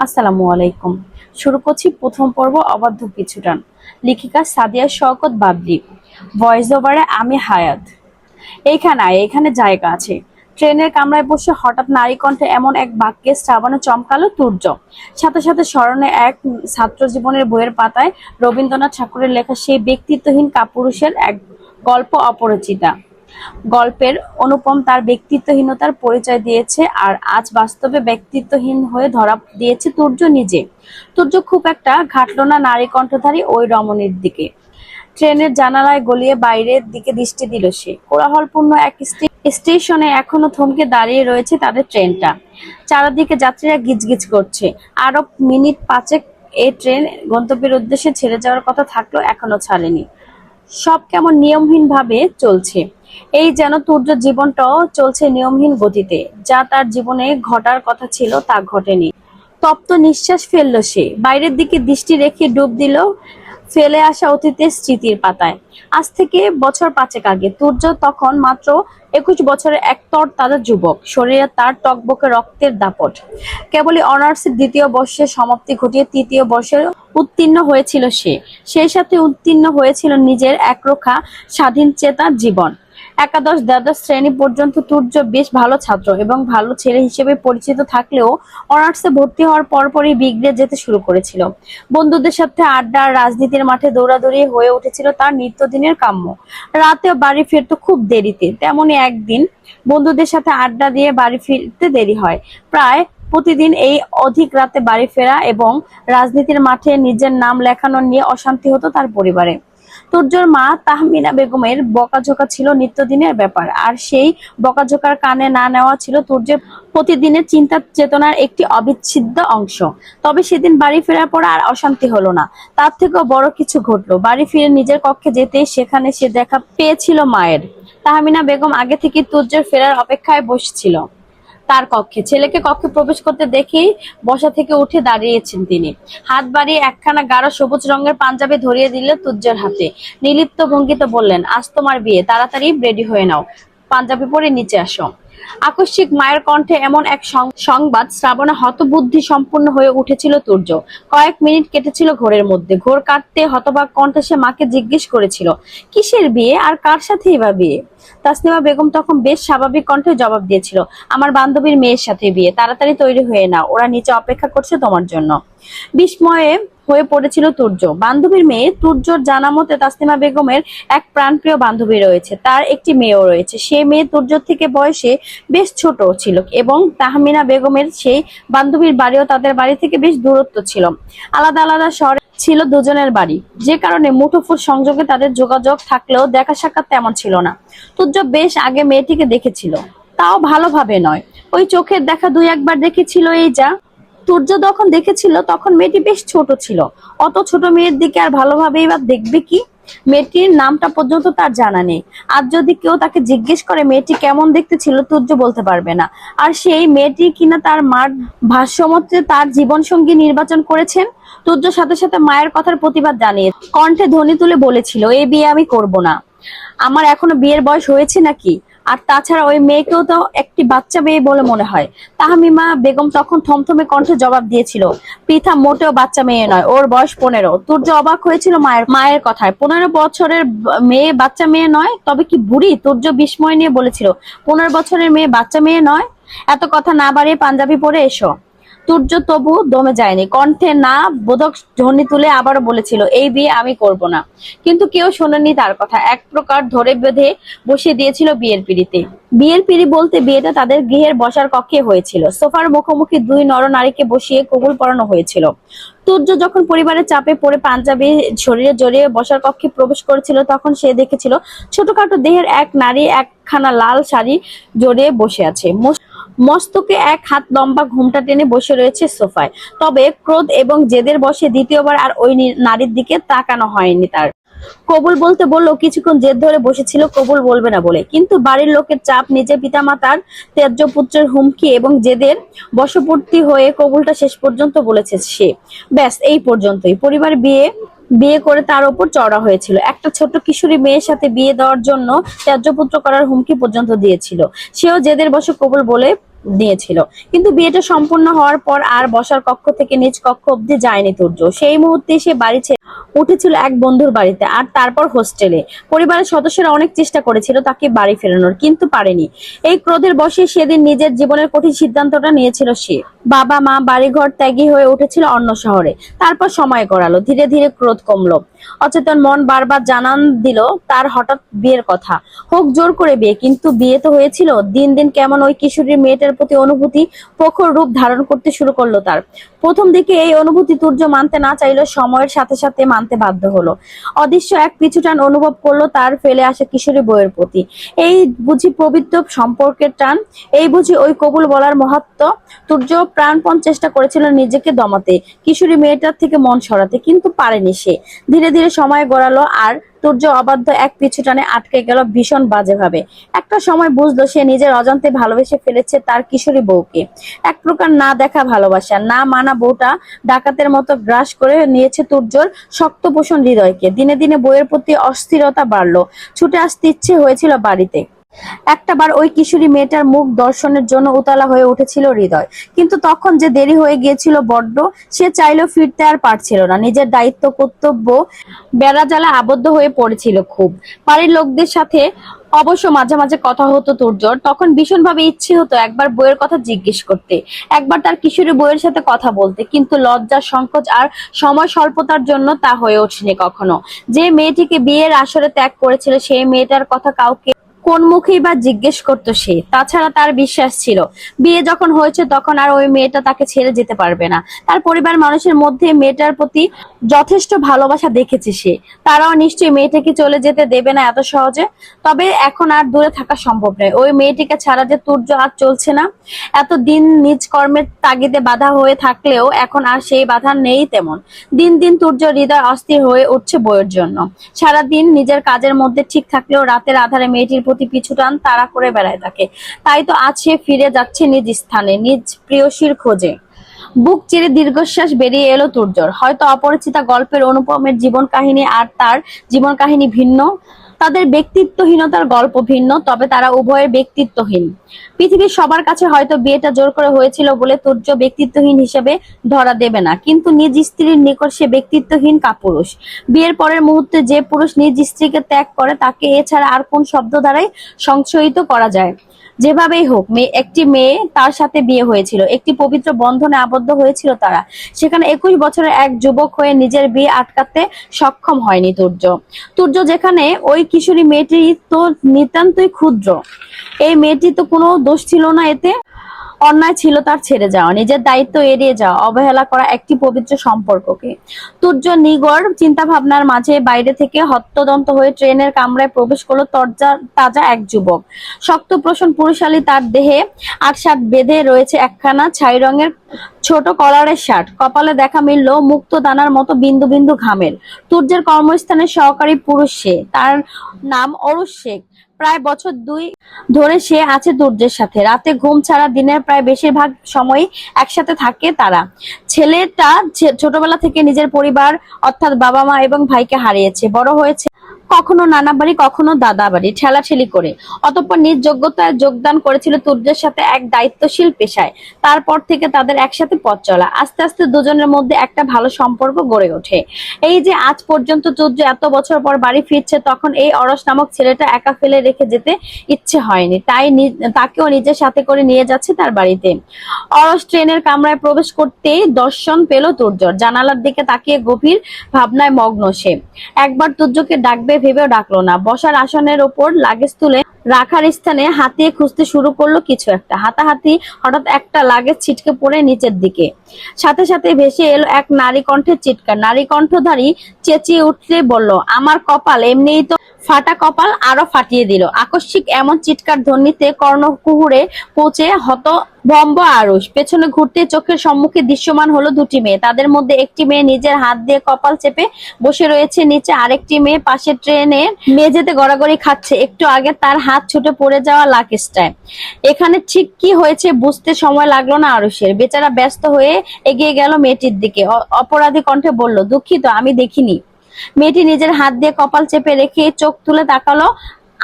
আসসালামু আলাইকুম। শুরু করছি প্রথম পর্ব অবাধ্য পিছুটান। লেখিকা সাদিয়া শওকত বাবলি। ভয়েস ওভারে আমি হায়াত। এখানে জায়গা আছে। ট্রেনের কামরায় বসে হঠাৎ নারী কণ্ঠে এমন এক বাক্যে শ্রাবণে চমকালো তুর্য। সাথে সাথে স্মরণে এক ছাত্র জীবনের বইয়ের পাতায় রবীন্দ্রনাথ ঠাকুরের লেখা সেই ব্যক্তিত্বহীন কাপুরুষের এক গল্প অপরিচিতা। গল্পের অনুপম তার ব্যক্তিত্বহীনতার পরিচয় দিয়েছে, আর আজ বাস্তবে ব্যক্তিত্বহীন হয়ে ধরা দিয়েছে তুর্য নিজে। তুর্য খুব একটা ঘাটল না নারী কণ্ঠধারী ওই রমণীর দিকে। ট্রেনের জানালায় গলিয়ে বাইরের দিকে দৃষ্টি দিল সে। কোলাহলপূর্ণ এক স্টেশনে এখনো থমকে দাঁড়িয়ে রয়েছে তাদের ট্রেনটা। চারদিকে যাত্রীরা গিজগিজ করছে। আরো মিনিট পাঁচেক এ ট্রেন গন্তব্যের উদ্দেশ্যে ছেড়ে যাওয়ার কথা থাকলেও এখনো ছাড়েনি। সব কেমন নিয়মহীন ভাবে চলছে। এই যেন তুর্য জীবনটাও চলছে নিয়মহীন গতিতে। যা তার জীবনে ঘটার কথা ছিল তা ঘটেনি। তপ্ত নিঃশ্বাস ফেললো সে। বাইরের দিকে দৃষ্টি রেখে ডুব দিল ফেলে আসা অতীতের স্মৃতির পাতায়। আজ থেকে বছর পাঁচেক আগে তুর্য তখন মাত্র 21 বছরের এক তরতাজা যুবক। শরীরে তার টকবকে রক্তের দাপট। কেবলই অনার্সের দ্বিতীয় বর্ষের সমাপ্তি ঘটিয়ে তৃতীয় বর্ষে উত্তীর্ণ হয়েছিল সে। সেই সাথে উত্তীর্ণ হয়েছিল নিজের একরোখা স্বাধীন চেতার জীবন। একাদশ দ্বাদশ শ্রেণী পর্যন্ত তুর্য বেশ ভালো ছাত্র এবং ভালো ছেলে হিসেবে পরিচিত থাকলেও অনার্সে ভর্তি হওয়ার পরপরই বিগড়ে যেতে শুরু করেছিল। বন্ধুদের সাথে আড্ডা আর রাজনীতির মাঠে দৌড়াদৌড়ি হয়ে উঠেছিল তার নিত্যদিনের কাম্য। রাতেও বাড়ি ফিরতো খুব দেরিতে। তেমনই একদিন বন্ধুদের সাথে আড্ডা দিয়ে বাড়ি ফিরতে দেরি হয়। প্রায় প্রতিদিন এই অধিক রাতে বাড়ি ফেরা এবং রাজনীতির মাঠে নিজের নাম লেখানো নিয়ে অশান্তি হতো তার পরিবারে। তুর্যর মা তাহমিনা বেগমের বকাঝকা ছিল নিত্যদিনের ব্যাপার, আর সেই বকাঝকার কানে না নেওয়া ছিল তুর্যের প্রতিদিনের চিন্তা চেতনার একটি অবিচ্ছেদ্য অংশ। তবে সেদিন বাড়ি ফেরার পর আর অশান্তি হলো না, তার থেকেও বড় কিছু ঘটলো। বাড়ি ফিরে নিজের কক্ষে যেতেই সেখানে সে দেখা পেয়েছিল মায়ের। তাহমিনা বেগম আগে থেকে তুর্যের ফেরার অপেক্ষায় বসেছিল তার কক্ষে। ছেলেকে কক্ষে প্রবেশ করতে দেখেই বসা থেকে উঠে দাঁড়িয়েছেন তিনি। হাত বাড়িয়ে একখানা গাঢ় সবুজ রঙের পাঞ্জাবি ধরিয়ে দিল তুর্যের হাতে। নির্লিপ্ত ভঙ্গিতে বললেন, আজ তোমার বিয়ে, তাড়াতাড়ি রেডি হয়ে নাও, পাঞ্জাবি পরে নিচে আসো। আকস্মিক মায়ের কণ্ঠে এমন এক সংবাদ শ্রাবণে হতবুদ্ধি সম্পূর্ণ হয়ে উঠেছিল তুর্য। কয়েক মিনিট কেটেছিল ঘোরের মধ্যে। ঘোর কাটতে হতবাক কণ্ঠে সে মাকে জিজ্ঞেস করেছিল, কিসের বিয়ে আর কার সাথেই বা বিয়ে? তাসনিমা বেগম তখন বেশ স্বাভাবিক কণ্ঠে জবাব দিয়েছিল, আমার বান্ধবীর মেয়ের সাথে বিয়ে, তাড়াতাড়ি তৈরি হয়ে নাও, ওরা নিচে অপেক্ষা করছে তোমার জন্য। বিস্ময়ে হয়ে পড়েছিল তুর্য। বান্ধবীর মেয়ে? তুর্যর জানা মতে তাসনিমা বেগমের এক প্রাণপ্রিয় বান্ধবী রয়েছে, তার একটি মেয়েও রয়েছে। সে মেয়ে তুর্যর থেকে বয়সে বেশ ছোট ছিল এবং তাহমিনা বেগমের সেই বান্ধবীর বাড়িও তাদের বাড়ি থেকে বেশ দূরত্ব ছিল। আলাদা আলাদা শহরে ছিল দুজনের বাড়ি, যে কারণে মুঠোফোন সংযোগে তাদের যোগাযোগ থাকলেও দেখা সাক্ষাৎ তেমন ছিল না। তুর্য বেশ আগে মেয়েটিকে দেখেছিল, তাও ভালোভাবে নয়, ওই চোখের দেখা দুই একবার দেখেছিল, এই যা। তুর্য যখন দেখেছিল তখন মেয়েটি বেশ ছোট ছিল। অত ছোট মেয়ের দিকে আর ভালোভাবেই বা দেখবে কি? মেয়েটির নামটা পর্যন্ত তার জানা নেই। আজ যদি কেউ তাকে জিজ্ঞেস করে মেয়েটি কেমন দেখতে ছিল, তুর্য বলতে পারবে না। আর সেই মেয়েটি কিনা তার মার ভাষ্যমতে তার জীবন সঙ্গী নির্বাচন করেছেন। তুর্য সাথে সাথে মায়ের কথার প্রতিবাদ জানিয়ে কণ্ঠে ধ্বনি তুলে বলেছিল, এই বিয়ে আমি করব না, আমার এখনো বিয়ের বয়স হয়েছে নাকি? আর তাছাড়া ওই মেয়েকেও তো একটি বাচ্চা মেয়ে বলে মনে হয়। তাহমিমা বেগম তখন থমথমে কণ্ঠে জবাব দিয়েছিল, পৃথা মোটেও বাচ্চা মেয়ে নয়, ওর বয়স 15। তুর্য অবাক হয়েছিল মায়ের কথায়। 15 বছরের মেয়ে বাচ্চা মেয়ে নয়? তবে কি বুড়ি? তুর্য বিস্ময় নিয়ে বলেছিল, 15 বছরের মেয়ে বাচ্চা মেয়ে নয়? এত কথা না বাড়িয়ে পাঞ্জাবি পরে এসো। তুর্য তবু দমে যায়নি। কণ্ঠে না বোধক ধ্বনি তুলে আবারও বলেছিল, এই বিয়ে আমি করব না। কিন্তু কেউ শোনেনি তার কথা। এক প্রকার ধরে বেঁধে বসিয়ে দিয়েছিল বিয়ের পিঁড়িতে। বিয়ের পিঁড়ি বলতে বিয়েটা তাদের গৃহের বসার কক্ষে হয়েছিল। সোফার মুখোমুখি দুই নরনারীকে বসিয়ে কবুল পড়ানো হয়েছিল। তুর্য যখন পরিবারের চাপে পড়ে পাঞ্জাবি শরীরে জড়িয়ে বসার কক্ষে প্রবেশ করেছিল, তখন সে দেখেছিল ছোটখাটো দেহের এক নারী একখানা লাল শাড়ি জড়িয়ে বসে আছে। মস্তকে এক হাত লম্বা ঘোমটা টেনে বসে রয়েছে সোফায়। তবে ক্রোধ এবং জেদের বশে দ্বিতীয়বার আর ওই নারীর দিকে তাকানো হয়নি তার। কবুল বলতে বলল, কিছুক্ষণ জেদ ধরে বসেছিল কবুল বলবে না বলে, কিন্তু বাড়ির লোকের চাপ, নিজের পিতামাতার ত্যায্য পুত্রের হুমকি এবং জেদের বশবর্তী হয়ে কবুলটা শেষ পর্যন্ত বলেছে সে। ব্যাস এই পর্যন্তই। পরিবার বিয়ে বিয়ে করে তার ওপর চড়া হয়েছিল। একটা ছোট্ট কিশোরী মেয়ের সাথে বিয়ে দেওয়ার জন্য ত্যায্যপুত্র করার হুমকি পর্যন্ত দিয়েছিল। সেও জেদের বশে কবুল বলে দিয়েছিল। কিন্তু বিয়েটা সম্পূর্ণ হওয়ার পর আর বসার কক্ষ থেকে নিজ কক্ষ অব্দি যায়নি তুর্য। সেই মুহূর্তে সে বাড়ি ছেড়ে উঠেছিল এক বন্ধুর বাড়িতে, আর তারপর হোস্টেলে। পরিবারের সদস্যরা অনেক চেষ্টা করেছিল তাকে বাড়ি ফেরানোর, কিন্তু পারেনি। এই ক্রোধের বশে সেদিন নিজের জীবনের কঠিন সিদ্ধান্তটা নিয়েছিল সে। বাবা মা বাড়িঘর ত্যাগী হয়ে উঠেছিল অন্য শহরে। তারপর সময় গড়ালো, ধীরে ধীরে ক্রোধ কমলো। অচেতন মন বারবার জানান দিল তার হঠাৎ বিয়ের কথা। হোক জোর করে বিয়ে, কিন্তু বিয়ে তো হয়েছিল। দিন দিন কেমন ওই কিশোরীর মেয়েটার প্রতি অনুভূতি প্রখর রূপ ধারণ করতে শুরু করলো তার। প্রথম দিকে এই অনুভূতি তুর্য মানতে না চাইলেও সময়ের সাথে সাথে মানতে বাধ্য হলো। অদৃশ্য এক পিছুটান অনুভব করলো তার ফেলে আসা কিশোরী বউয়ের প্রতি। এই বুঝি পবিত্র সম্পর্কের টান, এই বুঝি ওই কবুল বলার মহত্ব। তুর্য প্রাণপণ চেষ্টা করেছিল নিজেকে দমাতে, কিশোরী মেয়েটার থেকে মন সরাতে, কিন্তু পারেনি সে। ধীরে ধীরে সময় গড়ালো, আর তুর্য অবাধ্য এক পিছুটানে আটকে গেল ভীষণ বাজেভাবে। একটা সময় বুঝলো সে নিজের অজান্তে ভালোবেসে ফেলেছে তার কিশোরী বউকে। এক প্রকার না দেখা ভালোবাসা, না মানা বউটা ডাকাতের মতো গ্রাস করে নিয়েছে তুর্যর শক্ত পোষণ হৃদয়কে। দিনে দিনে বউয়ের প্রতি অস্থিরতা বাড়লো, ছুটে আসতে ইচ্ছে হয়েছিল বাড়িতে। একটাবার ওই কিশোরী মেয়েটার মুখ দর্শনের জন্য উতলা হয়ে উঠেছিল হৃদয়, কিন্তু তখন যে দেরি হয়ে গিয়েছিল বড্ড। সে চাইলেও ফিরতে আর পারছিল না। নিজের দায়িত্ব কর্তব্য বেড়াজালে আবদ্ধ হয়ে পড়েছিল খুব। বাড়ির লোকদের সাথে অবশ্য মাঝে মাঝে কথা হতো তুর্যর। তখন ভীষণভাবে ইচ্ছে হতো একবার বইয়ের কথা জিজ্ঞেস করতে, একবার তার কিশোরী বইয়ের সাথে কথা বলতে, কিন্তু লজ্জা, সংকোচ আর সময় স্বল্পতার জন্য তা হয়ে ওঠেনি কখনো। যে মেয়েটিকে বিয়ের আসরে ত্যাগ করেছিল সেই মেয়েটার কথা কাউকে কোন মুখেই বা জিজ্ঞেস করতো সে? তাছাড়া তার বিশ্বাস ছিল বিয়ে যখন হয়েছে তখন আর ওই মেয়েটা তাকে ছেড়ে যেতে পারবে না। তার পরিবার মানুষের মধ্যে মেয়েটার প্রতি যথেষ্ট ভালোবাসা দেখেছে সে। তারাও নিশ্চয়ই মেয়েটাকে চলে যেতে দেবে না এত সহজে। তবে এখন আর দূরে থাকা সম্ভব নয়। ওই মেয়েটিকে ছাড়া যে তুর্য আর চলছে না। এতদিন নিজ কর্মের তাগিদে বাধা হয়ে থাকলেও এখন আর সেই বাধা নেই তেমন। দিন দিন তুর্য হৃদয় অস্থির হয়ে উঠছে বইয়ের জন্য। সারাদিন নিজের কাজের মধ্যে ঠিক থাকলেও রাতের আধারে মেয়েটির প্রতি পিছুটান তাড়া করে বেড়ায় তাকে। তাই তো আজ সে ফিরে যাচ্ছে নিজ স্থানে, নিজ প্রেয়সীর খোঁজে। বুক চিরে দীর্ঘশ্বাস বেরিয়ে এলো তুর্যর। হয়তো অপরিচিতা গল্পের অনুপমের জীবন কাহিনী আর তার জীবন কাহিনী ভিন্ন, তাদের ব্যক্তিত্বহীনতার গল্প ভিন্ন, তবে তারা উভয়ের ব্যক্তিত্বহীন। পৃথিবীর সবার কাছে হয়তো বিয়েটা জোর করে হয়েছিল বলে তুর্য ব্যক্তিত্বহীন হিসেবে ধরা দেবে না, কিন্তু নিজ স্ত্রীর নিকট সে ব্যক্তিত্বহীন কাপুরুষ। বিয়ের পরের মুহূর্তে যে পুরুষ নিজ স্ত্রীকে ত্যাগ করে তাকে এছাড়া আর কোন শব্দ দ্বারাই সংশয়িত করা যায়? যেভাবেই হোক, একটি মেয়ে তার সাথে বিয়ে হয়েছিল, একটি পবিত্র বন্ধনে আবদ্ধ হয়েছিল তারা। সেখানে 21 বছরের এক যুবক হয়ে নিজের বিয়ে আটকাতে সক্ষম হয়নি তুর্য। তুর্য যেখানে, ওই কিশোরী মেয়েটি তো নিতান্তই ক্ষুদ্র। এই মেয়েটি তো কোনো দোষ ছিল না এতে। অন্যায় ছিল তার ছেড়ে যাওয়া, নিজের দায়িত্ব এড়িয়ে যাওয়া, অবহেলা করা একটি পবিত্র সম্পর্ককে। তুর্য নিগড় চিন্তা ভাবনার মাঝে বাইরে থেকে হত্যদন্ত হয়ে ট্রেনের কামরায় প্রবেশ করলো তাজা এক যুবক। শক্ত পোষণ পুরুষালী তার দেহে আটসাট বেঁধে রয়েছে একখানা ছাই রঙের ছোট কলারের শার্ট। কপালে দেখা মিলল মুক্ত দানার মতো বিন্দু বিন্দু ঘামের। তুর্যের কর্মস্থানের সহকারী পুরুষ সে, তার নাম অরুষ শেখ। প্রায় বছর 2 ধরে সে আছে তুর্যের সাথে। রাতে ঘুম ছাড়া দিনের প্রায় বেশিরভাগ সময় একসাথে থাকে তারা। ছেলেটা ছোটবেলা থেকে নিজের পরিবার অর্থাৎ বাবা মা এবং ভাইকে হারিয়েছে। বড় হয়েছে কখনো নানা বাড়ি, কখনো দাদা বাড়ি, ঠেলাঠেলি করে। অতঃপর নিজ যোগ্যতায় যোগদান করেছিল তুর্যের সাথে এক দায়িত্বশীল পেশায়। তারপর থেকে তাদের একসাথে পথ চলা। আস্তে আস্তে দুজনের মধ্যে একটা ভালো সম্পর্ক গড়ে ওঠে। এই যে আজ পর্যন্ত তুর্য এত বছর পর বাড়ি ফিরছে, তখন এই অরস নামক ছেলেটা একা ফেলে রেখে যেতে ইচ্ছে হয়নি, তাই তাকেও নিজের সাথে করে নিয়ে যাচ্ছে তার বাড়িতে। অরস ট্রেনের কামরায় প্রবেশ করতেই দর্শন পেল তুর্যর। জানালার দিকে তাকিয়ে গভীর ভাবনায় মগ্ন সে। একবার তুর্যকে ডাকবে ভেবেও ডাকলো না। বসার আসনের ওপর লাগেজ তুলে রাখার স্থানে হাতিয়ে খুঁজতে শুরু করলো কিছু একটা। হাতাহাতি হঠাৎ একটা লাগেজ ছিটকে পড়ে নিচের দিকে। সাথে সাথে ভেসে এলো এক নারী কণ্ঠের চিৎকার। নারী কণ্ঠধারী চেঁচিয়ে উঠলে বলল, আমার কপাল! এমনিই তো ফাটা কপাল, আরো ফাটিয়ে দিল। আকস্মিক এমন চিৎকার ধ্বনিতে কর্ণকুহুরে পৌঁছে হতভম্ব আরুষ। পেছনে ঘুরতে চোখের সম্মুখে দৃশ্যমান হলো দুটি মেয়ে। তাদের মধ্যে একটি মেয়ে নিজের হাত দিয়ে কপাল চেপে বসে রয়েছে নিচে, আরেকটি মেয়ে পাশে ট্রেনের মেঝেতে গড়াগড়ি খাচ্ছে একটু আগে তার হাত ছুটে পড়ে যাওয়া লাগেজটায়। এখানে ঠিক কি হয়েছে বুঝতে সময় লাগলো না আরুষের। বেচারা ব্যস্ত হয়ে এগিয়ে গেল মেয়েটির দিকে। অপরাধী কণ্ঠে বলল, দুঃখিত, আমি দেখিনি। মেয়েটি নিজের হাত দিয়ে কপাল চেপে রেখে চোখ তুলে তাকালো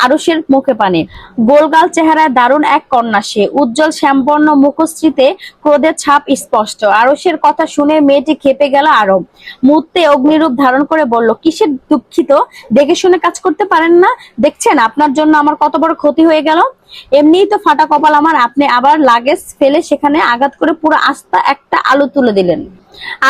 আরুষের মুখে পানি। গোলগাল চেহারায় দারুণ এক কন্যা সে, উজ্জ্বল শ্যামবর্ণ মুখশ্রীতে ক্রোধের ছাপ স্পষ্ট। আরুষের কথা শুনে মেয়েটি ক্ষেপে গেল আরো। মুহূর্তে অগ্নিরূপ ধারণ করে বলল, কিসের দুঃখিত? দেখে শুনে কাজ করতে পারেন না? দেখছেন আপনার জন্য আমার কত বড় ক্ষতি হয়ে গেল। এমনিই তো ফাটা কপাল আমার, আপনি আবার লাগেজ ফেলে সেখানে আঘাত করে পুরো আস্তা একটা আলু তুলে দিলেন।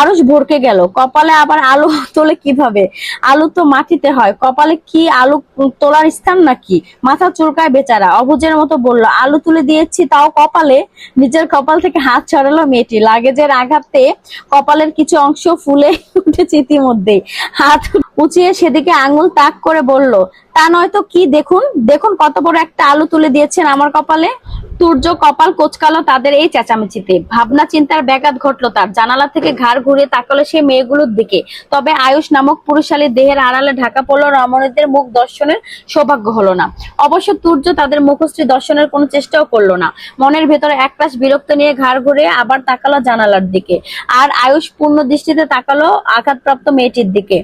আরুষ ভড়কে গেল, কপালে আবার আলু তোলে কিভাবে? আলু তো মাটিতে হয়, কপালে কি আলু তোলার স্থান নাকি? মাথা চুলকায় বেচারা, অবুঝের মতো বলল, আলু তুলে দিয়েছি তাও কপালে? নিজের কপাল থেকে হাত ছড়ালো মেয়েটি। লাগেজের আঘাতে কপালের কিছু অংশ ফুলে উঠেছে ইতিমধ্যেই। হাত উঁচিয়ে সেদিকে আঙুল তাক করে বলল, তা নয় তো কি, দেখুন দেখুন কত বড় একটা আলু তুলে দিয়েছেন আমার কপালে। সূর্য কপাল কোচকালো তাদের এই চেঁচামেচিতে। ভাবনা চিন্তার ব্যাঘাত ঘটলো তার। জানালা থেকে ঘাড় ঘুরিয়ে তাকালো সে মেয়েগুলোর দিকে। তবে আয়ুষ নামক পুরুষালী দেহের আড়ালে ঢাকা পড়লো রমণীদের মুখ দর্শনের সৌভাগ্য হলো না। অবশ্য সূর্য তাদের মুখশ্রী দর্শনের কোনো চেষ্টাও করলো না। মনের ভেতরে একরাশ বিরক্ত নিয়ে ঘাড় ঘুরিয়ে আবার তাকালো জানালার দিকে। আর আয়ুষ পূর্ণ দৃষ্টিতে তাকালো আঘাতপ্রাপ্ত মেয়েটির দিকে।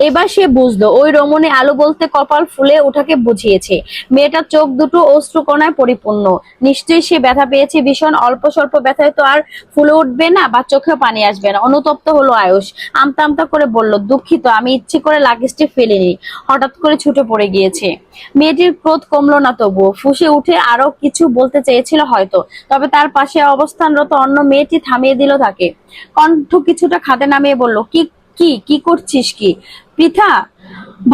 এবার সে বুঝলো ওই রমণী আলু বলতে কপাল ফুলে ওঠাকে বুঝিয়েছে। মেয়েটার চোখ দুটো অশ্রুকণায় পরিপূর্ণ। নিশ্চয়ই সে ব্যথা পেয়েছে ভীষণ। অল্প স্বল্প ব্যথায় তো আর ফুলে উঠবে না বা চোখেও পানি আসবে না। অনুতপ্ত হলো আয়ুষ। আমতা আমতা করে বলল, দুঃখিত, আমি ইচ্ছে করে লাগেজটি ফেলিনি, হঠাৎ করে ছুটে পড়ে গিয়েছে। মেয়েটির ক্রোধ কমলো না তবুও। ফুঁসে উঠে আরো কিছু বলতে চেয়েছিল হয়তো, তবে তার পাশে অবস্থানরত অন্য মেয়েটি থামিয়ে দিল তাকে। কণ্ঠ কিছুটা খাদে নামিয়ে বলল, কি কি কি করছিস কি? পৃথা,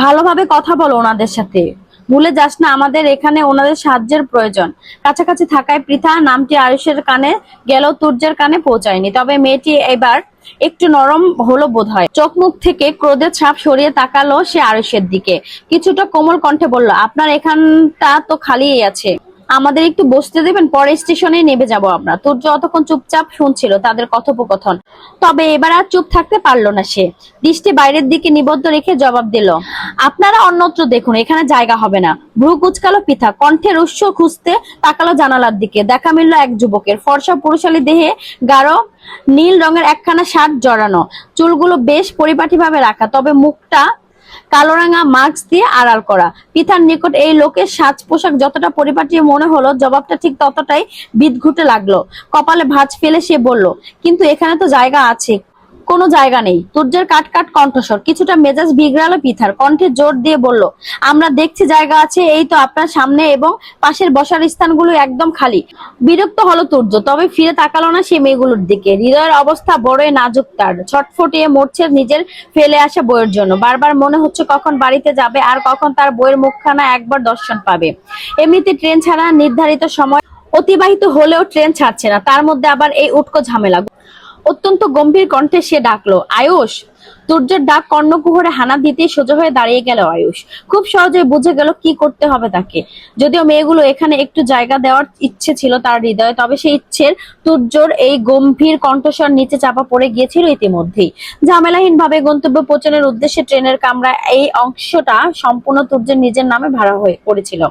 ভালোভাবে কথা বলো ওনাদের সাথে। ভুলে যাস না আমাদের এখানে ওনাদের সাহায্যের প্রয়োজন। কাছাকাছি থাকায় পৃথা নামটি আয়ুষের কানে গেলেও তুর্যের কানে পৌঁছায়নি। তবে মেয়েটি এবার একটু নরম হলো বোধহয়। চোখ মুখ থেকে ক্রোধের ছাপ সরিয়ে তাকালো সে আয়ুষের দিকে। কিছুটা কোমল কণ্ঠে বলল, আপনার এখানটা তো খালিই আছে, আমাদের একটু বসতে দেবেন? পরে স্টেশনে নেমে যাব আমরা। তুর্য অতক্ষণ চুপচাপ শুনছিল তাদের কথোপকথন। তবে এবার আর চুপ থাকতে পারলো না সে। দৃষ্টি বাইরের দিকে নিবদ্ধ রেখে জবাব দিল, আপনারা অন্যত্র দেখুন, এখানে জায়গা হবে না। ভ্রু কুচকালো পৃথা, কণ্ঠের উৎস খুঁজতে তাকালো জানালার দিকে। দেখা মিলল এক যুবকের। ফর্সা পুরুষালী দেহে গাঢ় নীল রঙের একখানা শার্ট জড়ানো, চুলগুলো বেশ পরিপাটি ভাবে রাখা, তবে মুখটা কালোরাঙা মাস্ক দিয়ে আড়াল করা। পিতার নিকট এই লোকের সাজ পোশাক যতটা পরিপাটি মনে হলো, জবাবটা ঠিক ততটাই বিদঘুটে লাগলো। কপালে ভাঁজ ফেলে সে বলল, কিন্তু এখানে তো জায়গা আছে। কোনো জায়গা নেই। তুর্যের কাট কাট কণ্ঠস্বর। কিছুটা মেজাজ বিগড়ালো পিতার। কণ্ঠে জোর দিয়ে বলল, আমরা দেখছি জায়গা আছে, এই তো আপনার সামনে এবং পাশের বসার স্থানগুলো একদম খালি। বিরক্ত হলো তুর্য, তবে ফিরে তাকালো না সে মেয়েগুলোর দিকে। হৃদয়ের অবস্থা বড়ই নাজুক তার। ছটফটিয়ে মরছে নিজের ফেলে আসা বইয়ের জন্য। বারবার মনে হচ্ছে কখন বাড়িতে যাবে আর কখন তার বইয়ের মুখখানা একবার দর্শন পাবে। এমনিতে ট্রেন ছাড়া নির্ধারিত সময় অতিবাহিত হলেও ট্রেন ছাড়ছে না, তার মধ্যে আবার এই উটকো ঝামেলা। অত্যন্ত গম্ভীর কণ্ঠে সে ডাকলো, আয়ুষ। তুর্যের ডাক কর্ণকুহরে হানা দিতেই সোজা হয়ে দাঁড়িয়ে গেল আয়ুষ। খুব সহজে বুঝে গেল কি করতে হবে তাকে। যদিও মেয়েগুলো এখানে একটু জায়গা দেওয়ার ইচ্ছে ছিল তার হৃদয়ে, তবে সেই ইচ্ছের তুর্যর এই গম্ভীর কণ্ঠস্বর নিচে চাপা পড়ে গিয়েছিল ইতিমধ্যেই। ঝামেলাহীন ভাবে গন্তব্য পৌঁছানোর উদ্দেশ্যে ট্রেনের কামরা এই অংশটা সম্পূর্ণ তুর্যের নিজের নামে ভাড়া হয়ে পড়েছিল।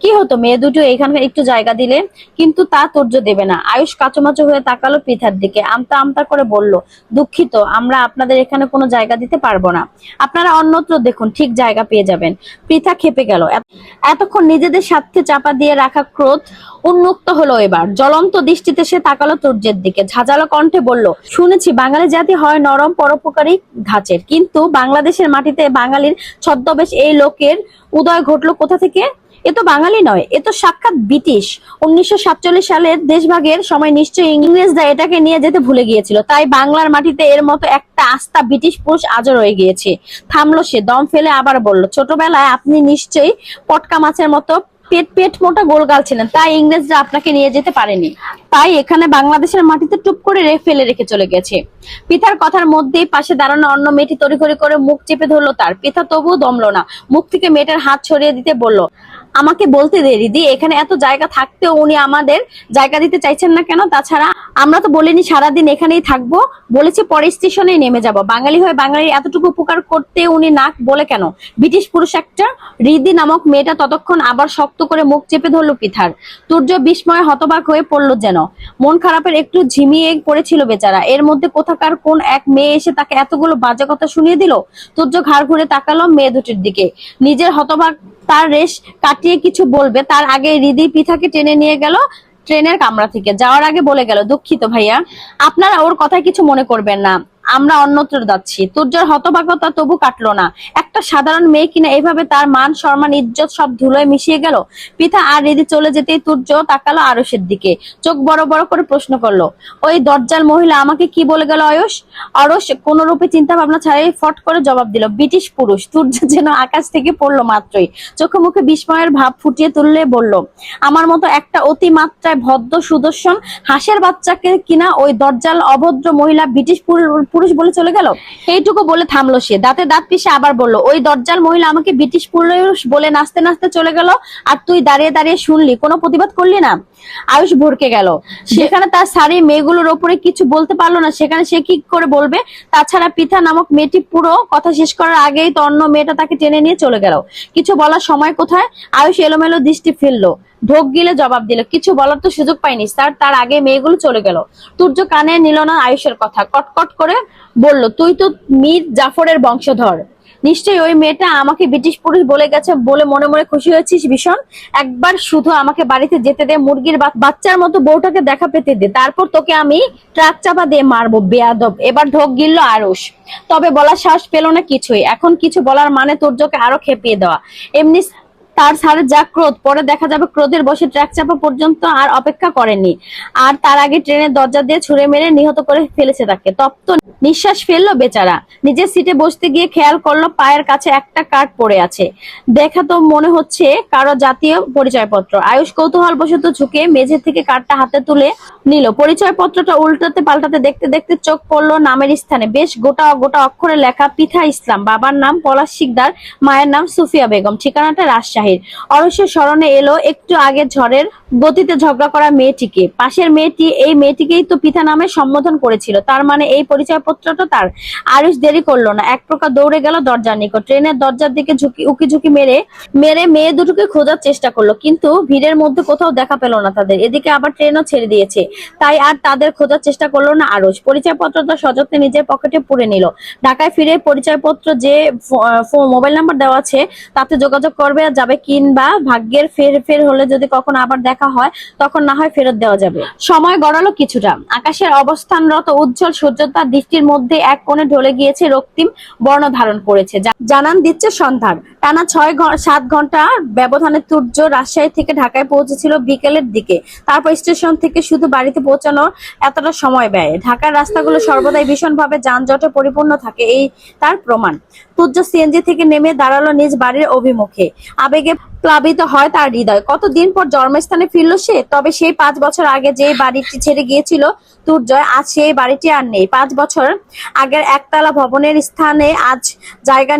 কি হতো মেয়ে দুটো এখানে একটু জায়গা দিলে, কিন্তু তা তুর্য দেবে না। আয়ুষ কাচুমাচু হয়ে তাকালো পৃথার দিকে। আমতা আমতা করে বলল, দুঃখিত, আমরা আপনাদের এখানে কোনো জায়গা দিতে পারবো না, আপনারা অন্যত্র দেখুন, ঠিক জায়গা পেয়ে যাবেন। পৃথা খেপে গেল। এতক্ষণ নিজেদের স্বার্থে চাপা দিয়ে রাখা ক্রোধ উন্মুক্ত হলো এবার। জ্বলন্ত দৃষ্টিতে সে তাকালো তুর্যের দিকে। ঝাঁঝালো কণ্ঠে বলল, শুনেছি বাঙালি জাতি হয় নরম পরোপকারী ধাঁচের, কিন্তু বাংলাদেশের মাটিতে বাঙালির ছদ্মবেশ এই লোকের উদয় ঘটলো কোথা থেকে? এ তো বাঙালি নয়, এ তো সাক্ষাৎ ব্রিটিশ। 1947 সালের দেশভাগের সময় নিশ্চয়ই ইংরেজরা এটাকে নিয়ে যেতে ভুলে গিয়েছিল, তাই বাংলার মাটিতে এর মতো একটা আস্থা ব্রিটিশ পুরুষ আজও রয়ে গিয়েছে। থামলো সে, দম ফেলে আবার বলল, ছোটবেলায় আপনি নিশ্চয়ই পটকা মাছের মতো পেট পেট মোটা গোলগাল ছিলেন, তাই ইংরেজরা আপনাকে নিয়ে যেতে পারেনি, তাই এখানে বাংলাদেশের মাটিতে টুপ করে ফেলে রেখে চলে গেছে। পিতার কথার মধ্যেই পাশে দাঁড়ানো অন্য মেয়েটি তড়িঘড়ি করে মুখ চেপে ধরলো তার। পিতা তবুও দমলো না। মুখ থেকে মেয়েটার হাত সরিয়ে দিতে বলল, আমাকে বলতে দে দিদি, এখানে এত জায়গা থাকতেও উনি আমাদের জায়গা দিতে চাইছেন না কেন? তাছাড়া আমরা তো বলিনি সারাদিন এখানেই থাকবো, বলেছি পরে স্টেশনে নেমে যাব। বাঙালি হয়ে বাঙালির এতটুকু উপকার করতে উনি না বলে কেন? ব্রিটিশ পুরুষ একটা। রিদি নামক মেয়েটা ততক্ষণ আবার শক্ত করে মুখ চেপে ধরলো পিঠার। তুর্য বিস্ময়ে হতবাক হয়ে পড়লো যেন। মন খারাপের একটু ঝিমিয়ে পড়েছিল বেচারা। এর মধ্যে কোথাকার কোন এক মেয়ে এসে তাকে এতগুলো বাজে কথা শুনিয়ে দিল। তুর্য ঘাড় ঘুরে তাকালো মেয়ে দুটির দিকে। নিজের হতবাক তার রেশ কাটিয়ে কিছু বলবে তার আগে রিদি পিঠাকে টেনে নিয়ে গেল ট্রেনের কামরা থেকে। যাওয়ার আগে বলে গেল, দুঃখিত ভাইয়া, আপনারা ওর কথায় কিছু মনে করবেন না, আমরা অন্যত্র যাচ্ছি। তুর্যর হতভাগ্যতা তবু কাটলো না। একটা সাধারণ মেয়ে কিনা এইভাবে তার মান সম্মান ইজ্জত সব ধুলোয় মিশিয়ে গেল। পিতা আর রিদি চলে যেতেই তুর্য তাকালো আরশের দিকে, চোখ বড় বড় করে প্রশ্ন করলো, ওই দজ্জাল মহিলা আমাকে কি বলে গেল আয়ুষ? আরশ কোন রূপে চিন্তা ভাবনা ছাড়াই ফট করে জবাব দিল, ব্রিটিশ পুরুষ। তুর্য যেন আকাশ থেকে পড়লো মাত্রই, চোখে মুখে বিস্ময়ের ভাব ফুটিয়ে তুললে বলল, আমার মতো একটা অতিমাত্রায় ভদ্র সুদর্শন হাঁসের বাচ্চাকে কিনা ওই দজ্জাল অভদ্র মহিলা ব্রিটিশ পুরুষ বলে চলে গেল? এইটুকু বলে থামলো সে, দাঁতে দাঁত পিষে আবার বলল, ওই দজ্জাল মহিলা আমাকে ব্রিটিশ পুরুষ বলে নাচতে নাচতে চলে গেল, আর তুই দাঁড়িয়ে দাঁড়িয়ে শুনলি, কোনো প্রতিবাদ করলি না? আয়ুষ ভড়কে গেল। সেখানে তার সারি মেয়েগুলোর ওপরে কিছু বলতে পারলো না, সেখানে সে কি করে বলবে? তাছাড়া পিঠা নামক মেয়েটি পুরো কথা শেষ করার আগেই তো অন্য মেয়েটা তাকে টেনে নিয়ে চলে গেল। কিছু বলার সময় কোথায়? আয়ুষ এলোমেলো দৃষ্টি ফেললো, ঢোক গিলে জবাব দিল, কিছু বলার তো সুযোগ পাইনি স্যার, তার আগে মেয়েগুলো চলে গেল। তুর্য কানে নিল না আয়ুষের কথা, কটকট করে বলল, তুই তো মীর জাফরের বংশধর, নিশ্চয়ই ওই মেয়েটা আমাকে ব্রিটিশ পুরুষ বলে গেছে বলে মনে মনে খুশি হয়েছিস ভীষণ। একবার শুধু আমাকে বাড়িতে যেতে দে, মুরগির বাচ্চার মতো বউটাকে দেখা পেতে দে, তারপর তোকে আমি ট্রাক চাপা দিয়ে মারবো বেয়াদব। এবার ঢোক গিলল আরুষ, তবে বলার সাহস পেল না কিছুই। এখন কিছু বলার মানে তুর্যকে আরো খেপিয়ে দেওয়া। এমনি তার সারে যা ক্রোধ, পরে দেখা যাবে ক্রোধের বসে ট্র্যাক চাপা পর্যন্ত আর অপেক্ষা করেনি, আর তার আগে ট্রেনের দরজা দিয়ে ছুড়ে মেরে নিহত করে ফেলেছে তাকে। তপ্ত নিঃশ্বাস ফেললো বেচারা। নিজের সিটে বসতে গিয়ে খেয়াল করলো পায়ের কাছে একটা কার্ড পড়ে আছে, দেখা তো মনে হচ্ছে কারো জাতীয় পরিচয়পত্র। আয়ুষ কৌতূহল বশত ঝুঁকে মেঝে থেকে কার্ডটা হাতে তুলে নিল। পরিচয়পত্রটা উল্টাতে পাল্টাতে দেখতে দেখতে চোখ পড়লো নামের স্থানে, বেশ গোটা গোটা অক্ষরে লেখা পিঠা ইসলাম, বাবার নাম পলাশ শিকদার, মায়ের নাম সুফিয়া বেগম, ঠিকানাটা রাজশাহীর। অরসের স্মরণে এলো একটু আগে ঝড়ের গতিতে ঝগড়া করা মেয়েটিকে। পাশের মেয়েটি, এই মেয়েটিকেই তো পিতা নামে সম্বোধন করেছিল, তার মানে এই পরিচয়পত্রটা তার। আরুষ দেরি করলো না, এক প্রকার দৌড়ে গেল দরজার নিকট। ট্রেনের দরজার দিকে উকি ঝুঁকি মেরে মেরে মেয়ে দুটোকে খোঁজার চেষ্টা করলো, কিন্তু ভিড়ের মধ্যে কোথাও দেখা পেল না তাদের। এদিকে আবার ট্রেনও ছেড়ে দিয়েছে, তাই আর তাদের খোঁজার চেষ্টা করলো না আরুষ। পরিচয়পত্রটা সযত্নে নিজের পকেটে পুরে নিল। ঢাকায় ফিরে পরিচয়পত্র যে মোবাইল নাম্বার দেওয়া আছে তাতে যোগাযোগ করবে আর যাবে, কিংবা ভাগ্যের ফের হলে যদি কখন আবার দেখা হয় তখন না হয় ফেরত দেওয়া যাবে। সময় গড়ালো কিছুটা। আকাশের অবস্থানরত উজ্জ্বল সূর্যটা দৃষ্টির মধ্যে এক কোণে ঢলে গিয়েছে, রক্তিম বর্ণ ধারণ করেছে, জানান দিচ্ছে সন্ধ্যার। টানা 6-7 ঘন্টা ব্যবধানে তুর্য রাজশাহী থেকে ঢাকায় পৌঁছেছিল বিকেলের দিকে। তারপর স্টেশন থেকে শুধু বাড়িতে পৌঁছানোর এতটা সময় ব্যয়। ঢাকার রাস্তাগুলো সর্বদাই ভীষণভাবে যানজটে পরিপূর্ণ থাকে, এই তার প্রমাণ। তুর্য সিএনজি থেকে নেমে দাঁড়ালো নিজ বাড়ির অভিমুখে। আবেগে প্লাবিত হয় তার হৃদয়। কতদিন পর জন্মস্থানে ফিরল সে। তবে সেই 5 বছর আগে যে বাড়িটি ছেড়ে গিয়েছিল তুর্জয়, আজ সেই বাড়িটি আর নেই। 5 বছর আগের একতলা ভবনের স্থানে আজ জায়গা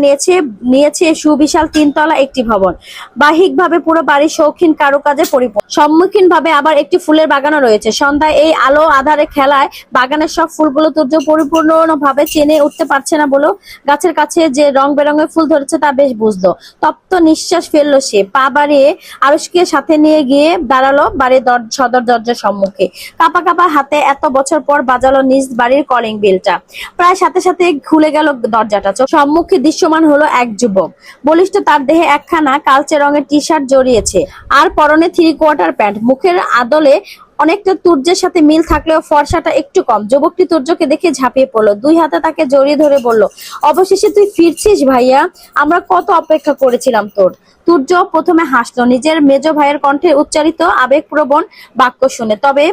নিয়েছে সুবিশাল 3 তলা একটি ভবন। বাহ্যিকভাবে পুরো বাড়ি শৌখিন কারুকাজে পরিপূর্ণ। সম্মুখীন ভাবে আবার একটি ফুলের বাগানও রয়েছে। সন্ধ্যায় এই আলো আধারে খেলায় বাগানের সব ফুলগুলো তুর্য পরিপূর্ণভাবে চেনে উঠতে পারছে না বলেও গাছের কাছে যে রং বেরঙের ফুল ধরেছে তা বেশ বুঝলো। তপ্ত নিঃশ্বাস ফেললো সে। পা বাড়িয়ে আরুষকে সাথে নিয়ে গিয়ে দাঁড়ালো বাড়ির সদর দরজার সম্মুখে। কাঁপা কাঁপা হাতে এত বছর পর বাজালো নিজ বাড়ির কলিং বেলটা। প্রায় সাথে সাথে খুলে গেল দরজাটা। সম্মুখে দৃশ্যমান হলো এক যুবক। বলিষ্ঠ, তার দেহে একখানা কালচে রঙের টি শার্ট জড়িয়েছে আর পরনে 3/4 প্যান্ট। মুখের আদলে অনেকটা তুর্যের সাথে মিল থাকলেও ফর্সাটা একটু কম। যুবকটি তুর্যকে দেখে ঝাঁপিয়ে পড়লো, 2 হাতে তাকে জড়িয়ে ধরে বলল, অবশেষে তুই ফিরছিস ভাইয়া, আমরা কত অপেক্ষা করেছিলাম তোর। তুর্য প্রথমে হাসলো নিজের মেজ ভাইয়ের কণ্ঠে উচ্চারিত আবেগপ্রবণ বাক্য শুনে, তবে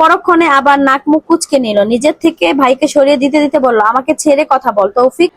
পরক্ষণে আবার নাক মুখ কুঁচকে নিল। নিজের থেকে ভাইকে সরিয়ে দিতে দিতে বলল, আমাকে ছেড়ে কথা বল তৌফিক,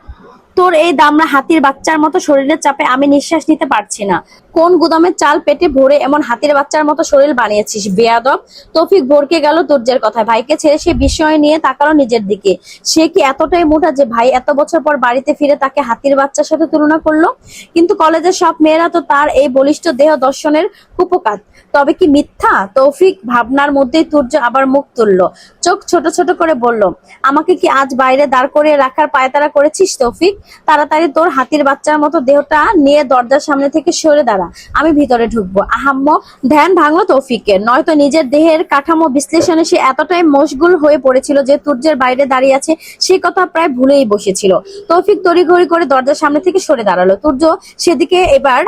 তোর এই দামড়া হাতির বাচ্চার মতো শরীরের চাপে আমি নিঃশ্বাস নিতে পারছি না। কোন গুদামের চাল পেটে ভরে এমন হাতির বাচ্চার মতো শরীর বানিয়েছিস বেয়াদব। তৌফিক ভরকে গেল তুর্যের কথায়। ভাইকে ছেড়ে সে বিস্ময় নিয়ে তাকালো নিজের দিকে। সে কি এতটাই মোটা যে ভাই এত বছর পর বাড়িতে ফিরে তাকে হাতির বাচ্চার সাথে তুলনা করলো? কিন্তু কলেজের সব মেয়েরা তো তার এই বলিষ্ঠ দেহ দর্শনের কুপকাত। তবে কি মিথ্যা? তৌফিক ভাবনার মধ্যেই তুর্য আবার মুখ তুললো, চোখ ছোট ছোট করে বলল, আমাকে কি আজ বাইরে দাঁড় করিয়ে রাখার পায়তারা করেছিস তৌফিক? তাড়াতাড়ি তোর হাতির বাচ্চার মতো দেহটা নিয়ে দরজার সামনে থেকে সরে দাঁড়া। দাঁড়া, আমি ভিতরে ঢুকবো। আহাম্মক ধ্যান ভাঙলো তৌফিকের, নয়তো নিজের দেহের কাঠামো বিশ্লেষণে সে এতটাই মশগুল হয়ে পড়েছিল যে তুর্যের বাইরে দাঁড়িয়ে আছে সে কথা প্রায় ভুলেই বসেছিল। তৌফিক তড়িঘড়ি করে দরজার সামনে থেকে সরে দাঁড়ালো। তুর্য সেদিকে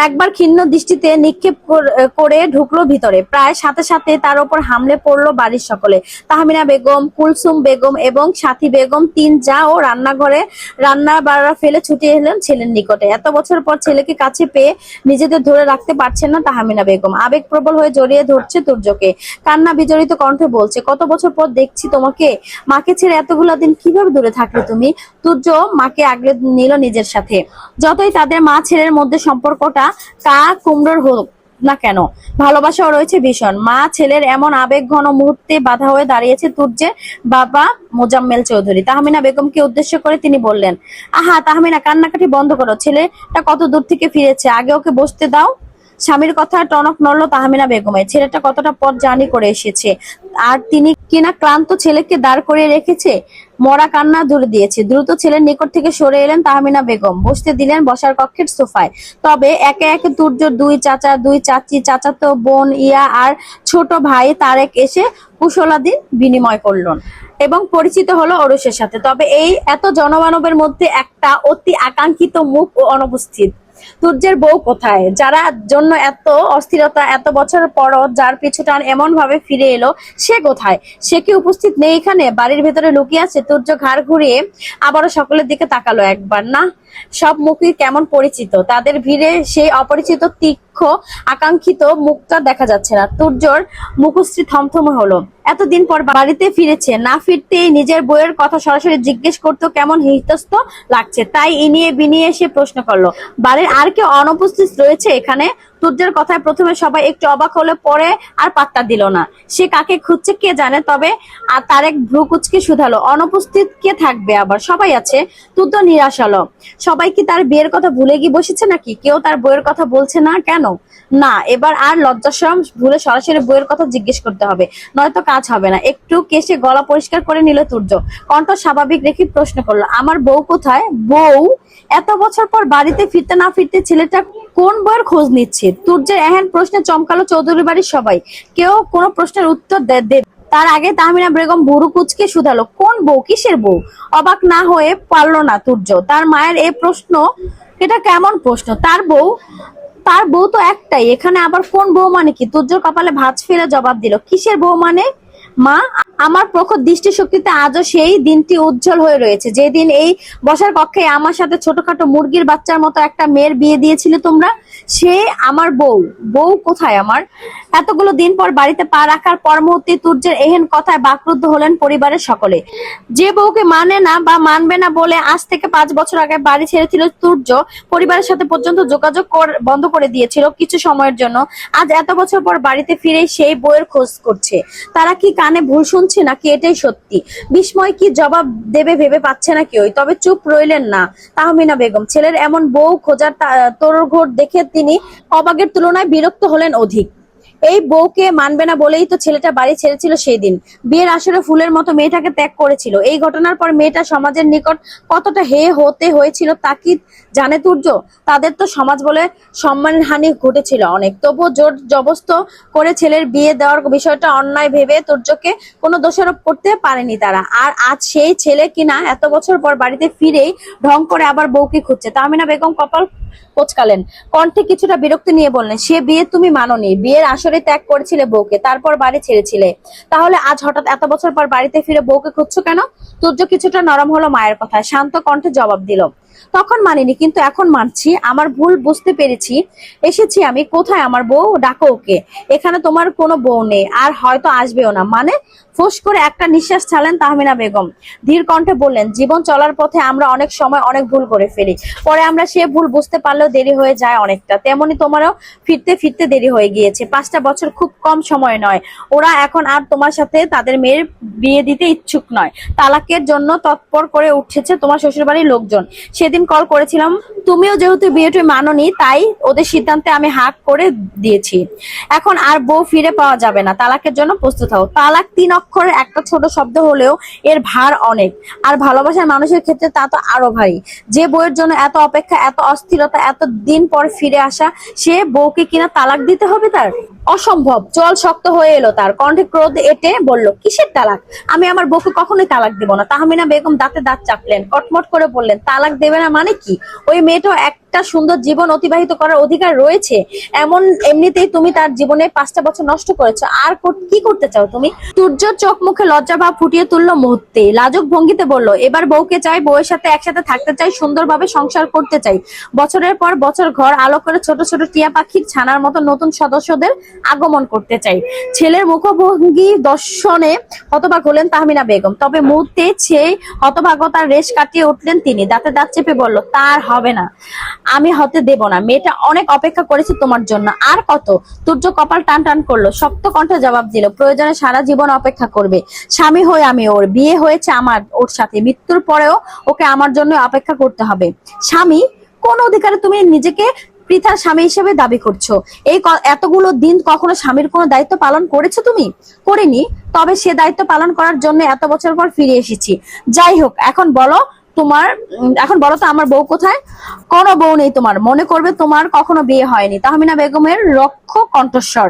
একবার ক্ষীণ দৃষ্টিতে নিক্ষেপ করে ঢুকলো ভিতরে। প্রায় সাথে সাথে তার উপর হামলে পড়লো বাড়ির সকলে। তাহমিনা বেগম, কুলসুম বেগম এবং সাথী বেগম তিন যা ও রান্না বাড়া ফেলে ছুটে এলেন ছেলের নিকটে। এত বছর পর ছেলেকে কাছে পেয়ে নিজেদের ধরে রাখতে পারছেন না তাহমিনা বেগম। আবেগপ্রবল হয়ে জড়িয়ে ধরছে তুর্যকে। কান্না বিজড়িত কণ্ঠে বলছে, কত বছর পর দেখছি তোমাকে। মাকে ছেড়ে এতগুলো দিন কিভাবে দূরে থাকলে তুমি? তুর্য মাকে আগলে নিল নিজের সাথে। যতই তাদের মা ছেলের মধ্যে সম্পর্কটা কা কুমড়োর হোক না কেন, ভালোবাসাও রয়েছে ভীষণ। মা ছেলের এমন আবেগ ঘন মুহূর্তে বাধা হয়ে দাঁড়িয়েছে তুর্যের বাবা মোজাম্মেল চৌধুরী। তাহমিনা বেগমকে উদ্দেশ্য করে তিনি বললেন, আহা তাহমিনা, কান্নাকাটি বন্ধ করো। ছেলেটা কত দূর থেকে ফিরেছে, আগে ওকে বসতে দাও। স্বামীর কথা টনক নড়লো তাহমিনা বেগমের। ছেলেটা কতটা পথ জার্নি করে এসেছে, আর তিনি কিনা ক্লান্ত ছেলেকে দাঁড় করিয়ে রেখেছে। মরা কান্না ধরে দিয়েছে। দ্রুত ছেলের নিকট থেকে সরে এলেন তাহমিনা বেগম, বসতে দিলেন বসার কক্ষের সোফায়। তবে একে একে তুর্যর দুই চাচা, দুই চাচি, চাচাতো বোন ইয়া আর ছোট ভাই তারেক এসে কুশলাদি বিনিময় করলেন এবং পরিচিত হলো ওরসের সাথে। তবে এই এত জনমানবের মধ্যে একটা অতি আকাঙ্ক্ষিত মুখ ও অনুপস্থিত। তুর্যের বউ কোথায়? যারা জন্য এত অস্থিরতা, এত বছর পরও যার পিছু টান এমন ভাবে ফিরে এলো, সে কোথায়? সে কি উপস্থিত নেই এখানে? বাড়ির ভেতরে লুকিয়ে আছে? তুর্য ঘাড় ঘুরিয়ে আবারও সকলের দিকে তাকালো একবার। না, সব মুখই কেমন পরিচিত। তাদের ভিড়ে সেই অপরিচিত তীক্ষ্ণ আকাঙ্ক্ষিত মুখটা দেখা যাচ্ছে না। তুর্যর মুখশ্রী থমথমে হলো। এতদিন পর বাড়িতে ফিরেছে, না ফিরতেই নিজের বইয়ের কথা সরাসরি জিজ্ঞেস করতে কেমন ইতস্তত লাগছে। তাই ইনিয়ে বিনিয়ে সে প্রশ্ন করলো, বাড়ির আর কেউ অনুপস্থিত রয়েছে এখানে? তুর্যের কথায় প্রথমে সবাই একটু অবাক হলে পরে আর পাত্তা দিল না। সে কাকে খুঁজছে কে জানে। তবে তারেক ভ্রু কুচকে শুধালো, অনুপস্থিত কে থাকবে আবার? সবাই আছে। তুর্য নিরাশ হলো। সবাই কি তার বিয়ের কথা ভুলে গিয়ে বসেছে নাকি? কেউ তার বইয়ের কথা বলছে না কেন? না, এবার আর লজ্জাশরম ভুলে সরাসরি বইয়ের কথা জিজ্ঞেস করতে হবে, নয়তো কাজ হবে না। একটু কেশে গলা পরিষ্কার করে নিল তুর্য। কণ্ঠ স্বাভাবিক রেখে প্রশ্ন করলো, আমার বউ কোথায়? বউ? এত বছর পর বাড়িতে ফিরতে না ফিরতে ছেলেটা কোন বউয়ের খোঁজ নিচ্ছে? তুর্যের এহেন প্রশ্নে চমকালো চৌধুরী বাড়ির সবাই। কেউ কোনো প্রশ্নের উত্তর দেবে তার আগে তাহমিনা বেগম ভুরু কুচকে শুধালো, কোন বউ? কিসের বউ? অবাক না হয়ে পারল না তুর্য। তার মায়ের এই প্রশ্ন, এটা কেমন প্রশ্ন? তার বউ তো একটাই, এখানে আবার কোন বউ মানে কি? তুর্যর কপালে ভাঁজ ফেলে জবাব দিল, কিসের বউ মানে? মা, আমার প্রখর দৃষ্টিশক্তিতে আজও সেই দিনটি উজ্জ্বল হয়ে রয়েছে যেদিন এই বসার কক্ষে আমার সাথে ছোটখাটো মুরগির বাচ্চার মতো একটা মেয়ের বিয়ে দিয়েছিলে তোমরা। সে আমার বউ। বউ কোথায় আমার? এতগুলো দিন পর বাড়িতে পা রাখার পর মুহূর্তে তুর্যের এহেন কথায় বাকরুদ্ধ হলেন পরিবারের সকলে। যে বউকে মানে না বা মানবে না বলে আজ থেকে 5 বছর আগে বাড়ি ছেড়েছিল তুর্য, পরিবারের সাথে পর্যন্ত যোগাযোগ বন্ধ করে দিয়েছিল কিছু সময়ের জন্য, আজ এত বছর পর বাড়িতে ফিরে সেই বউয়ের খোঁজ করছে। তারা কি কানে ভুল শুনছে নাকি এটাই সত্যি? বিস্ময় কি জবাব দেবে ভেবে পাচ্ছে না কেউই। তবে চুপ রইলেন না তাহমিনা বেগম। ছেলের এমন বউ খোঁজার তোড়জোড় দেখে তিনি অবাকের তুলনায় বিরক্ত হলেন অধিক। এই বউকে মানবে না বলেই তো ছেলেটা বাড়ি ছেড়েছিল সেই দিন। বিয়ের আসরে ফুলের মতো মেয়েটাকে ত্যাগ করেছিল। এই ঘটনার পর মেয়েটা সমাজের নিকট কতটা হেয় হতে হয়েছিল তা কি জানে তুর্য? তাদের তো সমাজ বলে সম্মানের হানি ঘটেছিল অনেক, তবুও জোর জবস্ত করে ছেলের বিয়ে দেওয়ার বিষয়টা অন্যায় ভেবে তুর্যকে কোনো দোষারোপ করতে পারেনি তারা। আর আজ সেই ছেলে কিনা এত বছর পর বাড়িতে ফিরেই ঢং করে আবার বউকে খুঁজছে। তাহমিনা বেগম কপাল কোচকালেন, কণ্ঠে কিছুটা বিরক্তি নিয়ে বললেন, সে বিয়ে তুমি মানোনি, বিয়ের আসরে ত্যাগ করেছিলে বউকে, তারপর বাড়ি ছেড়েছিলে। তাহলে আজ হঠাৎ এত বছর পর বাড়িতে ফিরে বউকে খুঁজছো কেন? তুর্য কিছুটা নরম হলো মায়ের কথায়, শান্ত কণ্ঠে জবাব দিল, তখন মানিনি কিন্তু এখন মানছি, আমার ভুল বুঝতে পেরেছি, এসেছি আমি। কোথায় আমার বউ? ডাকো ওকে। এখানে তোমার কোনো বউ নেই, আর হয়তো আসবেও না। মানে? ফোঁস করে একটা নিঃশ্বাস ছাড়লেন তাহমিনা বেগম। ধীর কণ্ঠে বললেন, জীবন চলার পথে আমরা অনেক সময় অনেক ভুল করে ফেলি, পরে আমরা সে ভুল বুঝতে পারলেও দেরি হয়ে যায় অনেকটা। তেমনি তোমারও ফিরতে ফিরতে দেরি হয়ে গিয়েছে। 5টা বছর খুব কম সময় নয়। ওরা এখন আর তোমার সাথে তাদের মেয়ের বিয়ে দিতে ইচ্ছুক নয়। তালাকের জন্য তৎপর করে উঠেছে তোমার শ্বশুরবাড়ির লোকজন। সেদিন কল করেছিলাম, তুমিও যেহেতু বিয়েটি মানোনি, তাই ওদের সিদ্ধান্তে আমি হাক করে দিয়েছি। এখন আর বউ ফিরে পাওয়া যাবে না। তালাকের জন্য প্রস্তুত হও। তালাক 3 অক্ষরের একটা ছোট শব্দ হলেও এর ভার অনেক। আর ভালোবাসার মানুষের ক্ষেত্রে তা তো আরো ভারী। যে বউয়ের জন্য এত অপেক্ষা, এত অস্থিরতা, এত দিন পর ফিরে আসা, সে বউকে কিনা তালাক দিতে হবে তার? অসম্ভব। চল শক্ত হয়ে এলো তার কণ্ঠে, ক্রোধ এঁটে বলল, কিসের তালাক? আমি আমার বউকে কখনোই তালাক দিব না। তাহমিনা বেগম দাঁতে দাঁত চাপলেন, কটমট করে বললেন, তালাক দেবে না মানে কি? ওই মেয়েটা একটা সুন্দর জীবন অতিবাহিত করার অধিকার রয়েছে। এমনিতেই তুমি তার জীবনে 5টা বছর নষ্ট করেছো, আর কি করতে চাও তুমি? সূর্য চোখ মুখে লজ্জা ভাব ফুটিয়ে তুললো মুহূর্তে, লাজুক ভঙ্গিতে বলল, এবার বউকে চাই, বউয়ের সাথে একসাথে থাকতে চাই, সুন্দরভাবে সংসার করতে চাই। বছরের পর বছর ঘর আলো করে ছোট ছোট টিয়া পাখির ছানার মতো নতুন সদস্যদের আগমন করতে চাই। ছেলের মুখভঙ্গি দর্শনে হতবাক হলেন তাহমিনা বেগম। তবে মুহূর্তে সেই হতভাগতার রেশ কাটিয়ে উঠলেন তিনি। দাঁতে দাঁত চেপে বলল, তার হবে না, আমি হতে দেব না। মেয়েটা অনেক অপেক্ষা করেছে তোমার জন্য। আর কত? সূর্য কপাল টান টান করলো, শক্ত কণ্ঠে জবাব দিল, প্রয়োজনে সারা জীবন অপেক্ষা করবে। স্বামী হয়ে আমি ওর, বিয়ে হয়েছে আমার ওর সাথে, মৃত্যুর পরেও ওকে আমার জন্য অপেক্ষা করতে হবে। স্বামী? কোন অধিকারে তুমি নিজেকে পৃথার স্বামী হিসেবে দাবি করছো? এতগুলো দিন কখনো স্বামীর কোনো দায়িত্ব পালন করেছো তুমি? করিনি। তবে সে দায়িত্ব পালন করার জন্য এত বছর পর ফিরে এসেছি। যাই হোক, এখন বলো তো আমার বউ কোথায়? কোনো বউ নেই তোমার। মনে করবে তোমার কখনো বিয়ে হয়নি। তাহমিনা বেগমের রক্ষ কণ্ঠস্বর।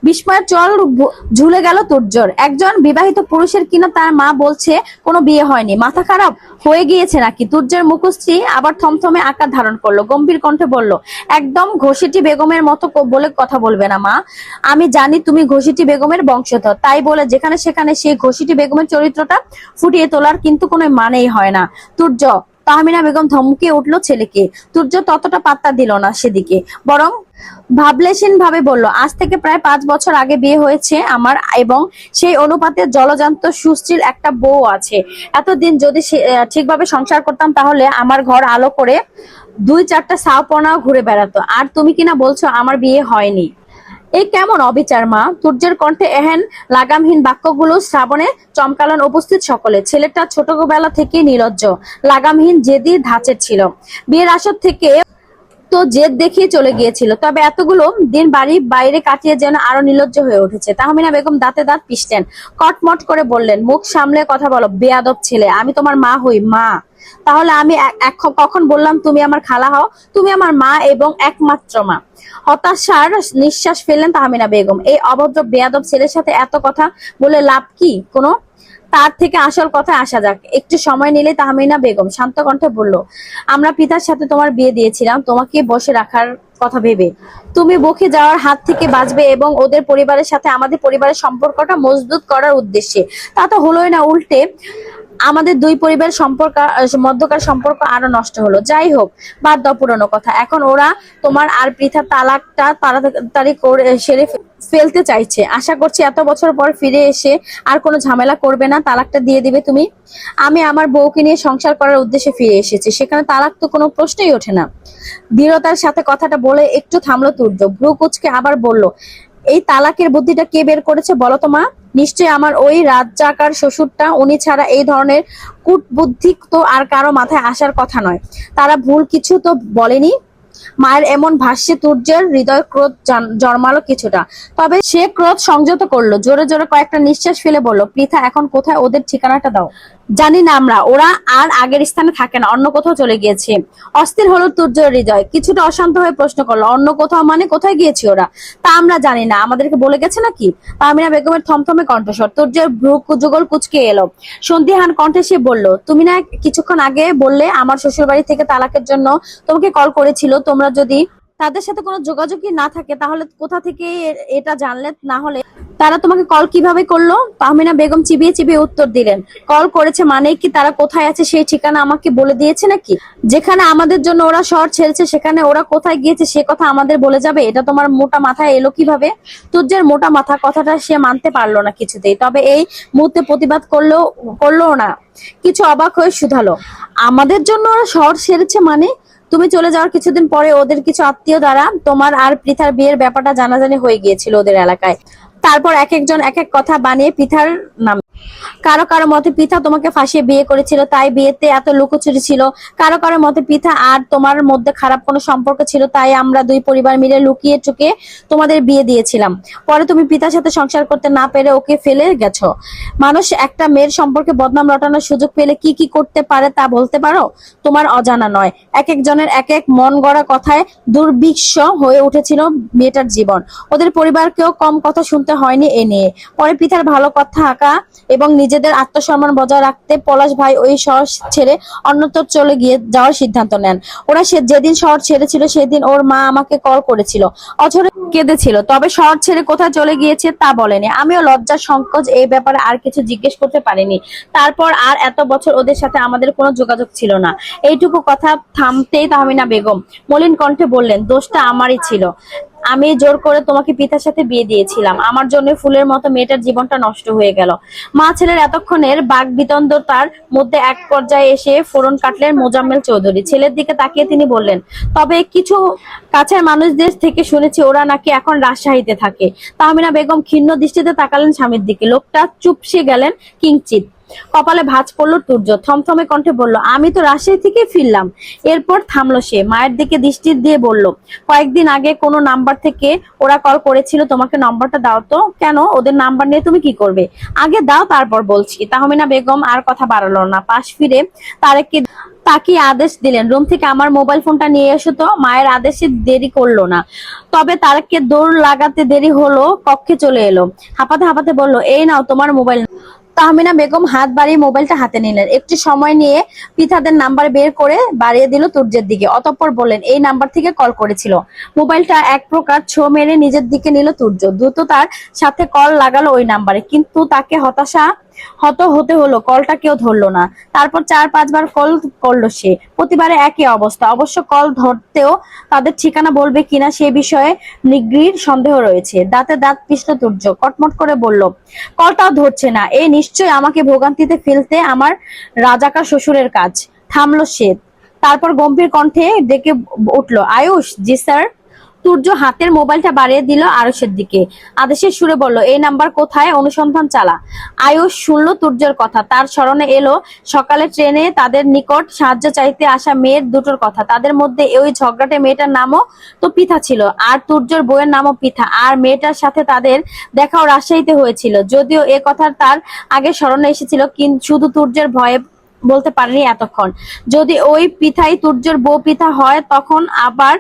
বিস্ময়ের চল ঝুলে গেল তুর্যর। একজন বিবাহিত পুরুষের কিনা তার মা বলছে কোনো বিয়ে হয়নি, মাথা খারাপ হয়ে গিয়েছে নাকি? তুর্যের মুখশ্রী আবার থমথমে আকার ধারণ করলো, গম্ভীর কণ্ঠে বলল, একদম ঘসিটি বেগমের মতো বলে কথা বলবে না মা। আমি জানি তুমি ঘসিটি বেগমের বংশধর, তাই বলে যেখানে সেখানে সেই ঘসিটি বেগমের চরিত্রটা ফুটিয়ে তোলার কিন্তু কোনো মানেই হয় না। তুর্য! তাহমিনা বেগম ধমকে উঠলো ছেলেকে। তুর্য ততটা পাত্তা দিল না সেদিকে, বরং ভাবলেশীন ভাবে বলল, আজ থেকে প্রায় 5 বছর আগে বিয়ে হয়েছে আমার, এবং সেই অনুপাতে জলজান্ত সুশ্রীর একটা বউ আছে। এতদিন যদি ঠিকভাবে সংসার করতাম, তাহলে আমার ঘর আলো করে 2-4টা সাওপনাও ঘুরে বেড়াতো। আর তুমি কিনা বলছো আমার বিয়ে হয়নি। এই কেমন অবিচার মা? তুর্যের কণ্ঠে এহেন লাগামহীন বাক্যগুলো শ্রাবণে চমকালেন উপস্থিত সকলে। ছেলেটা ছোটবেলা থেকে নির্লজ্জ, লাগামহীন, জেদি ধাঁচের ছিল। বিয়ের আসর থেকে তো জেদ দেখিয়ে চলে গিয়েছিল, তবে এতগুলো দিন বাড়ির বাইরে কাটিয়ে যেন আরো নির্লজ্জ হয়ে উঠেছে। তাহমিনা বেগম দাঁতে দাঁত পিষলেন, কটমট করে বললেন, মুখ সামলে কথা বলো বেয়াদব ছেলে। আমি তোমার মা হই? মা? তাহলে আমি কখন বললাম তুমি আমার খালা হও? তুমি আমার মা এবং একমাত্র মা। হতাশার নিঃশ্বাস ফেললেন তাহমিনা বেগম। এই অভদ্র বেয়াদব ছেলের সাথে এত কথা বলে লাভ কি কোনো? তার থেকে আসল কথায় আসা যাক। একটু সময় নিলে তাহমিনা বেগম শান্ত কণ্ঠে বলল, আমরা পিতার সাথে তোমার বিয়ে দিয়েছিলাম তোমাকে বসে রাখার কথা ভেবে, তুমি বকে যাওয়ার হাত থেকে বাঁচবে এবং ওদের পরিবারের সাথে আমাদের পরিবারের সম্পর্কটা মজবুত করার উদ্দেশ্যে। তা তো হলোই না, উল্টে আমাদের দুই পরিবারের মধ্যকার সম্পর্ক আরো নষ্ট হলো। যাই হোক, বাদ দাও পুরনো কথা। এখন ওরা তোমার আর পৃথা তালাকটা তাড়াতাড়ি করে সেরে ফেলতে চাইছে। আশা করছি এত বছর পর ফিরে এসে আর কোনো ঝামেলা করবে না, তালাকটা দিয়ে দিবে তুমি। আমি আমার বউকে নিয়ে সংসার করার উদ্দেশ্যে ফিরে এসেছি, সেখানে তালাক তো কোনো প্রশ্নই ওঠে না। দৃঢ়তার সাথে কথাটা বলে একটু থামলো তুর্য, ভ্রু কুঁচকে আবার বলল, এই তালাকের বুদ্ধিটা কে বের করেছে বলো তো মা? নিশ্চয়ই আমার ওই রাজ্জাকার শ্বশুরটা। উনি ছাড়া এই ধরনের কূটবুদ্ধি তো আর কারো মাথায় আসার কথা নয়। তারা ভুল কিছু তো বলেনি। মায়ের এমন ভাষ্যে তুর্যের হৃদয় ক্রোধ জন্মালো কিছুটা, তবে সে ক্রোধ সংযত করলো। জোরে জোরে কয়েকটা নিঃশ্বাস ফেলে বলল, পৃথা এখন কোথায়? ওদের ঠিকানাটা দাও। জানি না আমরা, ওরা আর আগের স্থানে থাকে না, অন্য কোথাও চলে গিয়েছে। অস্থির হলো তুর্যের হৃদয়, কিছুটা অশান্ত হয়ে প্রশ্ন করলো, অন্য কোথাও মানে? কোথায় গিয়েছে ওরা? তা আমরা জানি না, আমাদেরকে বলে গেছে নাকি? তাহমিনা বেগমের থমথমে কণ্ঠস্বর। তুর্যের ভ্রু যুগল কুচকে এলো, সন্দিহান কণ্ঠে সে বলল, তুমি না কিছুক্ষণ আগে বললে আমার শ্বশুর বাড়ি থেকে তালাকের জন্য তোমাকে কল করেছিল? তোমরা যদি তাদের সাথে কোনো যোগাযোগই না থাকে, তাহলে কোথা থেকে এটা জানলে? না হলে তারা তোমাকে কল কিভাবে করলো? তাহমিনা বেগম চিবিয়ে চিবিয়ে উত্তর দিলেন, কল করেছে মানে কি তারা কোথায় আছে সেই ঠিকানা আমাকে বলে দিয়েছে নাকি? যেখানে আমাদের জন্য ওরা শহর ছেড়েছে, সেখানে ওরা কোথায় গিয়েছে সে কথা আমাদের বলে যাবে? এটা তোমার মোটা মাথায় এলো কিভাবে? তুর্যের মোটা মাথা কথাটা সে মানতে পারলো না কিছুতেই, তবে এই মুহূর্তে প্রতিবাদ করলো না, কিছু অবাক হয়ে শুধালো, আমাদের জন্য ওরা শহর ছেড়েছে মানে? তুমি চলে যাওয়ার কিছুদিন পরে ওদের কিছু আত্মীয় দ্বারা তোমার আর পৃথার বিয়ের ব্যাপারটা জানাজানি হয়ে গিয়েছিল ওদের এলাকায়। তারপর এক একজন এক এক কথা বানিয়ে পৃথার নাম, কারো কারো মতে পৃথা তোমাকে ফাঁসিয়ে বিয়ে করেছিল তাই বিয়েতে এত লুকোচুরি ছিল, কারো কারো মতে পৃথা আর তোমার মধ্যে খারাপ কোনো সম্পর্ক ছিল তাই আমরা দুই পরিবার মিলে লুকিয়ে চুকিয়ে তোমাদের বিয়ে দিয়েছিলাম। পরে তুমি পিতার সাথে সংসার করতে না পেরে ওকে ফেলে গেছো। মানুষ একটা মেয়ের সম্পর্কে বদনাম রটানোর সুযোগ পেলে কি কি করতে পারে তা বলতে পারো? তোমার অজানা নয়। এক একজনের এক এক মন গড়া কথায় দুর্বিক্ষ হয়ে উঠেছিল মেয়েটার জীবন। ওদের পরিবারকেও কম কথা শুনতে হয়নি এ নিয়ে। পরে পিতার ভালো কথা আঁকা এবং নিজেদের আত্মসম্মান বজায় রাখতে পলাশ ভাই ওই শহর ছেড়ে অন্যত্র চলে গিয়ে যাওয়ার সিদ্ধান্ত নেন। ওরা যেদিন শহর ছেড়েছিল সেদিন ওর মা আমাকে কল করেছিল, অঝরে কেঁদেছিল, তবে শহর ছেড়ে কোথায় চলে গিয়েছে তা বলেনি। আমিও লজ্জা সংকোচ এই ব্যাপারে আর কিছু জিজ্ঞেস করতে পারিনি। তারপর আর এত বছর ওদের সাথে আমাদের কোনো যোগাযোগ ছিল না। এইটুকু কথা থামতেই তাহমিনা বেগম মলিন কণ্ঠে বললেন, দোষটা আমারই ছিল। আমি জোর করে তোমাকে পিতার সাথে বিয়ে দিয়েছিলাম, আমার জন্য ফুলের মতো মেয়েটার জীবনটা নষ্ট হয়ে গেল। মা ছেলের এতক্ষণের বাক বিতণ্ডতার মধ্যে এক পর্যায়ে এসে ফোড়ন কাটলেন মোজাম্মেল চৌধুরী। ছেলের দিকে তাকিয়ে তিনি বললেন, তবে কিছু কাছের মানুষদের থেকে শুনেছি ওরা নাকি এখন রাজশাহীতে থাকে। তাহমিনা বেগম ক্ষীণ দৃষ্টিতে তাকালেন স্বামীর দিকে। লোকটা চুপসে গেলেন কিঞ্চিত, কপালে ভাঁজ পড়লো তুর্য। থমথমে কণ্ঠে বলল, আমি তো রাজশাহী থেকে ফিরলাম। এরপর থামলো সে, মায়ের দিকে দৃষ্টি দিয়ে বলল, কয়েকদিন আগে কোনো নাম্বার থেকে ওরা কল করেছিল, তোমাকে নাম্বারটা দাও তো। কেন, ওদের নাম্বার নিয়ে তুমি কি করবে? আগে দাও তারপর বলছি। তাহমিনা বেগম আর কথা বাড়ালো না, পাশ ফিরে তারেককে তাকিয়ে আদেশ দিলেন, রুম থেকে আমার মোবাইল ফোনটা নিয়ে এসো তো। মায়ের আদেশে দেরি করলো না, তবে তারেককে দৌড় লাগাতে দেরি হলো। কক্ষে চলে এলো, হাঁপাতে হাঁপাতে বলল, এই নাও তোমার মোবাইল। তাহমিনা বেগম হাত বাড়িয়ে মোবাইলটা হাতে নিলেন। একটু সময় নিয়ে পিতাদের নাম্বার বের করে বাড়িয়ে দিল তুর্যের দিকে। অতঃপর বললেন, এই নাম্বার থেকে কল করেছিল। মোবাইলটা এক প্রকার ছো মেরে নিজের দিকে নিল তুর্য। দ্রুত তার সাথে কল লাগালো ওই নাম্বারে, কিন্তু তাকে হত হতে হলো, কলটা কেউ ধরলো না। তারপর 4-5 বার কল করলো সে, প্রতিবারে একই অবস্থা। অবশ্য কল ধরতেও তাদের ঠিকানা বলবে কিনা সে বিষয়ে নিগৃঢ় সন্দেহ রয়েছে। দাঁতে দাঁত পিষল তুর্য, কটমট করে বলল, কলটাও ধরছে না, এ নিশ্চয় আমাকে ভোগান্তিতে ফেলতে আমার রাজাকার শ্বশুরের কাজ। থামলো সে, তারপর গম্ভীর কণ্ঠে ডেকে উঠল, আয়ুষ। জি স্যার। তুর্য হাতের মোবাইলটা বাড়িয়ে দিল আরুষের দিকে, আদেশের সুরে বলল, এই নাম্বার কোথায়, অনুসন্ধান চালা। আয়ুষ শুনলো তুর্যের কথা, তার স্মরণে এলো সকালে ট্রেনে তাদের নিকট সাহায্য চাইতে আসা মেয়ের দুটোর কথা। তাদের মধ্যে ওই ঝগড়াটে মেয়েটার নামও তো পিথা ছিল, আর তুর্যের বউয়ের নামও পিথা, আর মেয়েটার সাথে তাদের দেখাও রাজশাহীতে হয়েছিল। যদিও এ কথা তার আগে স্মরণে এসেছিল, কিন্তু শুধু তুর্যের ভয়ে বলতে পারেনি এতক্ষণ। যদি ওই পিথাই তুর্যের বউ পিথা হয়, তখন আবার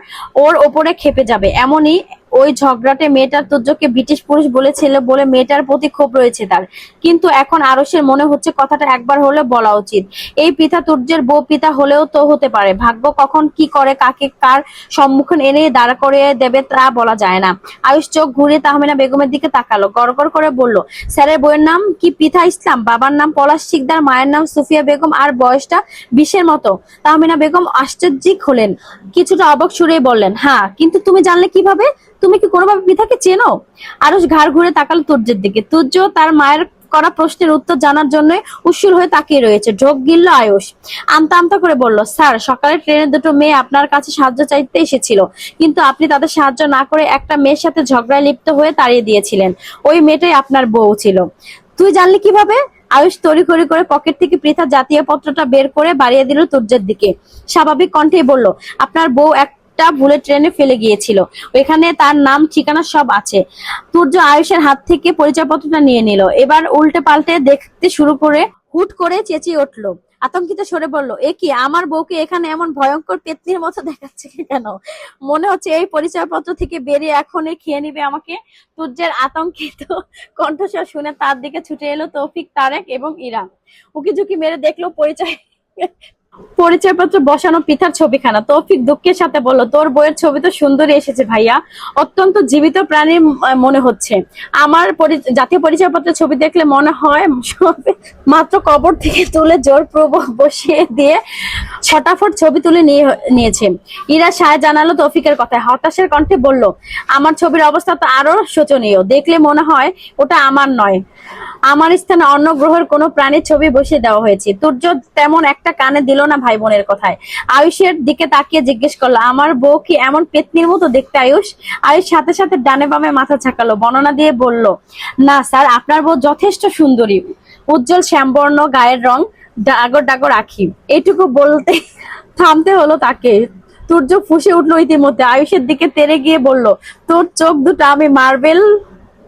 ওর ওপরে খেপে যাবে। এমনই ওই ঝগড়াটে মেয়েটার তুর্যকে ব্রিটিশ পুরুষ বলেছিল বলে মেয়েটার প্রতি ক্ষোভ রয়েছে তার। কিন্তু এখন আরশের মনে হচ্ছে কথাটা একবার হলে বলা উচিত। এই পিতা তুর্যের বউ পিতা হলেও তো হতে পারে। ভাগ্য কখন কি করে কাকে কার সম্মুখীন এনে দাঁড়া করে দেবে তা বলা যায় না। আয়ুষ চোখ ঘুরিয়ে তাহমিনা বেগমের দিকে তাকালো, গড়গড় করে বলল, স্যারের বইয়ের নাম কি পিথা ইসলাম, বাবার নাম পলাশ শিকদার, মায়ের নাম সুফিয়া বেগম, আর বয়সটা 20-এর মতো। তাহমিনা বেগম আশ্চর্যিক হলেন, কিছুটা অবাক সুরে বললেন, হ্যাঁ, কিন্তু তুমি জানলে কিভাবে? তুমি কি কোনোভাবে পিতাকে চেনো? আরুষ ঘাড় ঘুরে তাকালো তুর্যের দিকে। তুর্য তার মায়ের করা প্রশ্নের উত্তর জানার জন্য উৎসুক হয়ে তাকিয়ে রয়েছে। ঢোক গিলল আয়ুষ, আমতা আমতা করে বলল, স্যার, সকালে ট্রেনে দুটো মেয়ে আপনার কাছে সাহায্য চাইতে এসেছিল, কিন্তু আপনি তাদের সাহায্য না করে একটা মেয়ের সাথে ঝগড়ায় লিপ্ত হয়ে তাড়িয়ে দিয়েছিলেন। ওই মেয়েটাই আপনার বউ ছিল। তুই জানলি কিভাবে? আয়ুষ তড়িঘড়ি করে পকেট থেকে পৃথা জাতীয় পত্রটা বের করে বাড়িয়ে দিল তুর্যের দিকে। স্বাভাবিক কণ্ঠেই বলল, আপনার বউ একটা ভুলে ট্রেনে ফেলে গিয়েছিল, ওইখানে তার নাম ঠিকানা সব আছে। তুর্য আয়ুষের হাত থেকে পরিচয়পত্রটা নিয়ে নিল। এবার উল্টে পাল্টে দেখতে শুরু করে হুট করে চেঁচিয়ে উঠল, আতঙ্কিত সরে বলল, এ কি, আমার বউকে এখানে এমন ভয়ঙ্কর পেত্নির মতো দেখাচ্ছে কেন? মনে হচ্ছে এই পরিচয়পত্র থেকে বেরিয়ে এখনই খেয়ে নিবে আমাকে। তুর্যের আতঙ্কিত কণ্ঠস্বর শুনে তার দিকে ছুটে এলো তৌফিক, তারেক এবং ইরা। উকি ঝুঁকি মেরে দেখলো পরিচয়পত্র বসানো পিঠার ছবিখানা। তৌফিক দুঃখের সাথে বলল, তোর বইয়ের ছবি তো সুন্দরই এসেছে ভাইয়া, অত্যন্ত জীবিত প্রাণীর মনে হচ্ছে। আমার জাতীয় পরিচয়পত্রের ছবি দেখলে মনে হয় মাত্র কবর থেকে তুলে জোরপূর্বক বসিয়ে দিয়ে ফটাফট ছবি তুলে নিয়েছে। ইরা সায় জানালো তৌফিকের কথায়, হতাশের কণ্ঠে বলল, আমার ছবির অবস্থা তো আরো শোচনীয়, দেখলে মনে হয় ওটা আমার নয়, আমার স্থানে অন্য গ্রহের কোনো প্রাণীর ছবি বসিয়ে দেওয়া হয়েছে। তুর্য তেমন একটা কানে দিল না ভাই বোনের কথায়। আয়ুষের দিকে তাকিয়ে জিজ্ঞেস করলো, আমার বউ কি এমন পেতনির মতো দেখতে আয়ুষ? আয়ুষ সাথে সাথে ডানে বামে মাথা ঝাঁকালো, বর্ণনা দিয়ে বলল, না স্যার, আপনার বউ যথেষ্ট সুন্দরী, উজ্জ্বল শ্যামবর্ণ গায়ের রং, ডাগর ডাগর আঁখি। এইটুকু বলতে থামতে হলো তাকে। তুর্য ফুঁসে উঠলো ইতিমধ্যে। আয়ুষের দিকে তেড়ে গিয়ে বলল, তোর চোখ দুটো আমি মার্বেল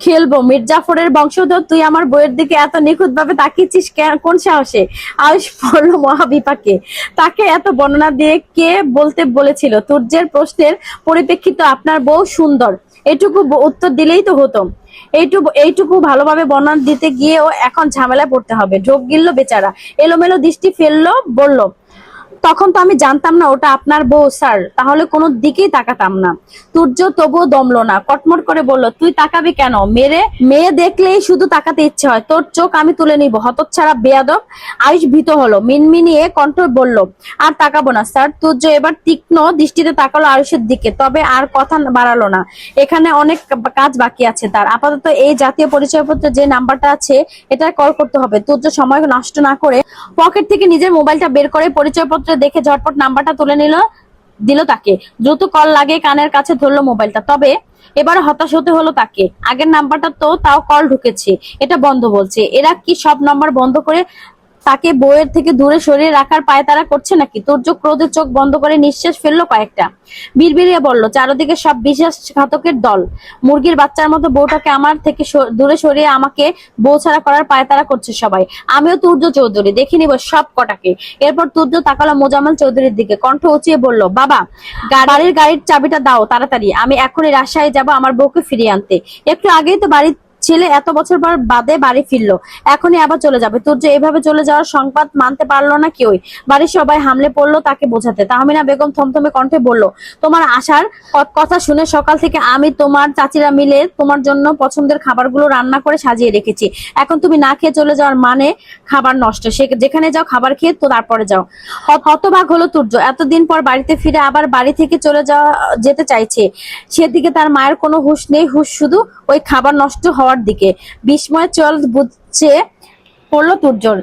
খেলবো, মির্জাফরের বংশধর তুই আমার বইয়ের দিকে এত নিখুঁত ভাবে তাকিয়েছিস কোন সাহসে? আয়ুষ পড়লো মহাবিপাকে। তাকে এত বর্ণনা দিয়ে কে বলতে বলেছিল? তুর্যের প্রশ্নের পরিপ্রেক্ষিত আপনার বউ সুন্দর, এইটুকু উত্তর দিলেই তো হতো। এইটুকু ভালোভাবে বর্ণনা দিতে গিয়েও এখন ঝামেলায় পড়তে হবে। ঢোক গিলল বেচারা, এলোমেলো দৃষ্টি ফেললো, বলল, তখন তো আমি জানতাম না ওটা আপনার বউ স্যার, তাহলে কোনো দিকেই তাকাতাম না। তুর্য তবুও দমলো না, কটমট করে বলল, তুই তাকাবি কেন? মেয়ে দেখলেই শুধু তাকাতে ইচ্ছে হয়, তোর চোখ আমি তুলে নিব, হতচ্ছাড়া বেয়াদব। আয়ুষ ভীত হলো, মিনমিনিয়ে কণ্ঠ বলল, আর তাকাবো না স্যার। তুর্য এবার তীক্ষ্ণ দৃষ্টিতে তাকালো আয়ুষের দিকে, তবে আর কথা বাড়ালো না। এখানে অনেক কাজ বাকি আছে তার। আপাতত এই জাতীয় পরিচয়পত্রে যে নাম্বারটা আছে এটা কল করতে হবে। তুর্য সময় নষ্ট না করে পকেট থেকে নিজের মোবাইলটা বের করে পরিচয়পত্র দেখে ঝটপট নাম্বারটা তুলে দিল তাকে। দ্রুত কল লাগিয়ে কানের কাছে ধরলো মোবাইলটা। তবে এবার হতাশ হতে হলো তাকে। আগের নাম্বারটা তো তাও কল ঢুকেছে, এটা বন্ধ বলছে। এরা কি সব নাম্বার বন্ধ করে তাকে বইয়ের থেকে দূরে সরিয়ে রাখার পায়তারা করছে নাকি? তুর্য ক্রোধে চোখ বন্ধ করে নিঃশ্বাস ফেললো কয়েকটা, বিড়বিড়িয়ে বলল, চারদিকে সব বিশ্বাসঘাতকের দল, মুরগির বাচ্চার মতো বউটাকে আমার থেকে দূরে সরিয়ে আমাকে বউ ছাড়া করার পায়তারা করছে সবাই। আমিও তুর্য চৌধুরী, দেখে নিব সব কটাকে। এরপর তুর্য তাকালো মোজাম্মেল চৌধুরীর দিকে, কণ্ঠ উঁচিয়ে বলল, বাবা, গাড়ির চাবিটা দাও তাড়াতাড়ি, আমি এখনই রাজশাহী যাব আমার বউকে ফিরিয়ে আনতে। একটু আগেই তো বাড়ি ছেলে এত বছর পর বাদে বাড়ি ফিরলো, এখনই আবার চলে যাবে? তুর্য এভাবে চলে যাওয়ার সংবাদ মানতে পারলো না কেউই। বাড়ির সবাই হামলে পড়লো তাকে বোঝাতে। তাহমিনা বেগম থমথমে কণ্ঠে বলল, তোমার আসার কথা শুনে সকাল থেকে আমি তোমার চাচিরা মিলে তোমার জন্য পছন্দের খাবারগুলো রান্না করে সাজিয়ে রেখেছি। এখন তুমি না খেয়ে চলে যাওয়ার মানে খাবার নষ্ট। সে যেখানে যাও খাবার খেয়ে তো তারপরে যাও। হতবাক হলো তুর্য, এতদিন পর বাড়িতে ফিরে আবার বাড়ি থেকে যেতে চাইছে। সেদিকে তার মায়ের কোনো হুঁশ নেই, হুঁশ শুধু ওই খাবার নষ্ট হওয়ার দিকে। বিস্ময় চল বুঝছে পড়লো তুর্যর।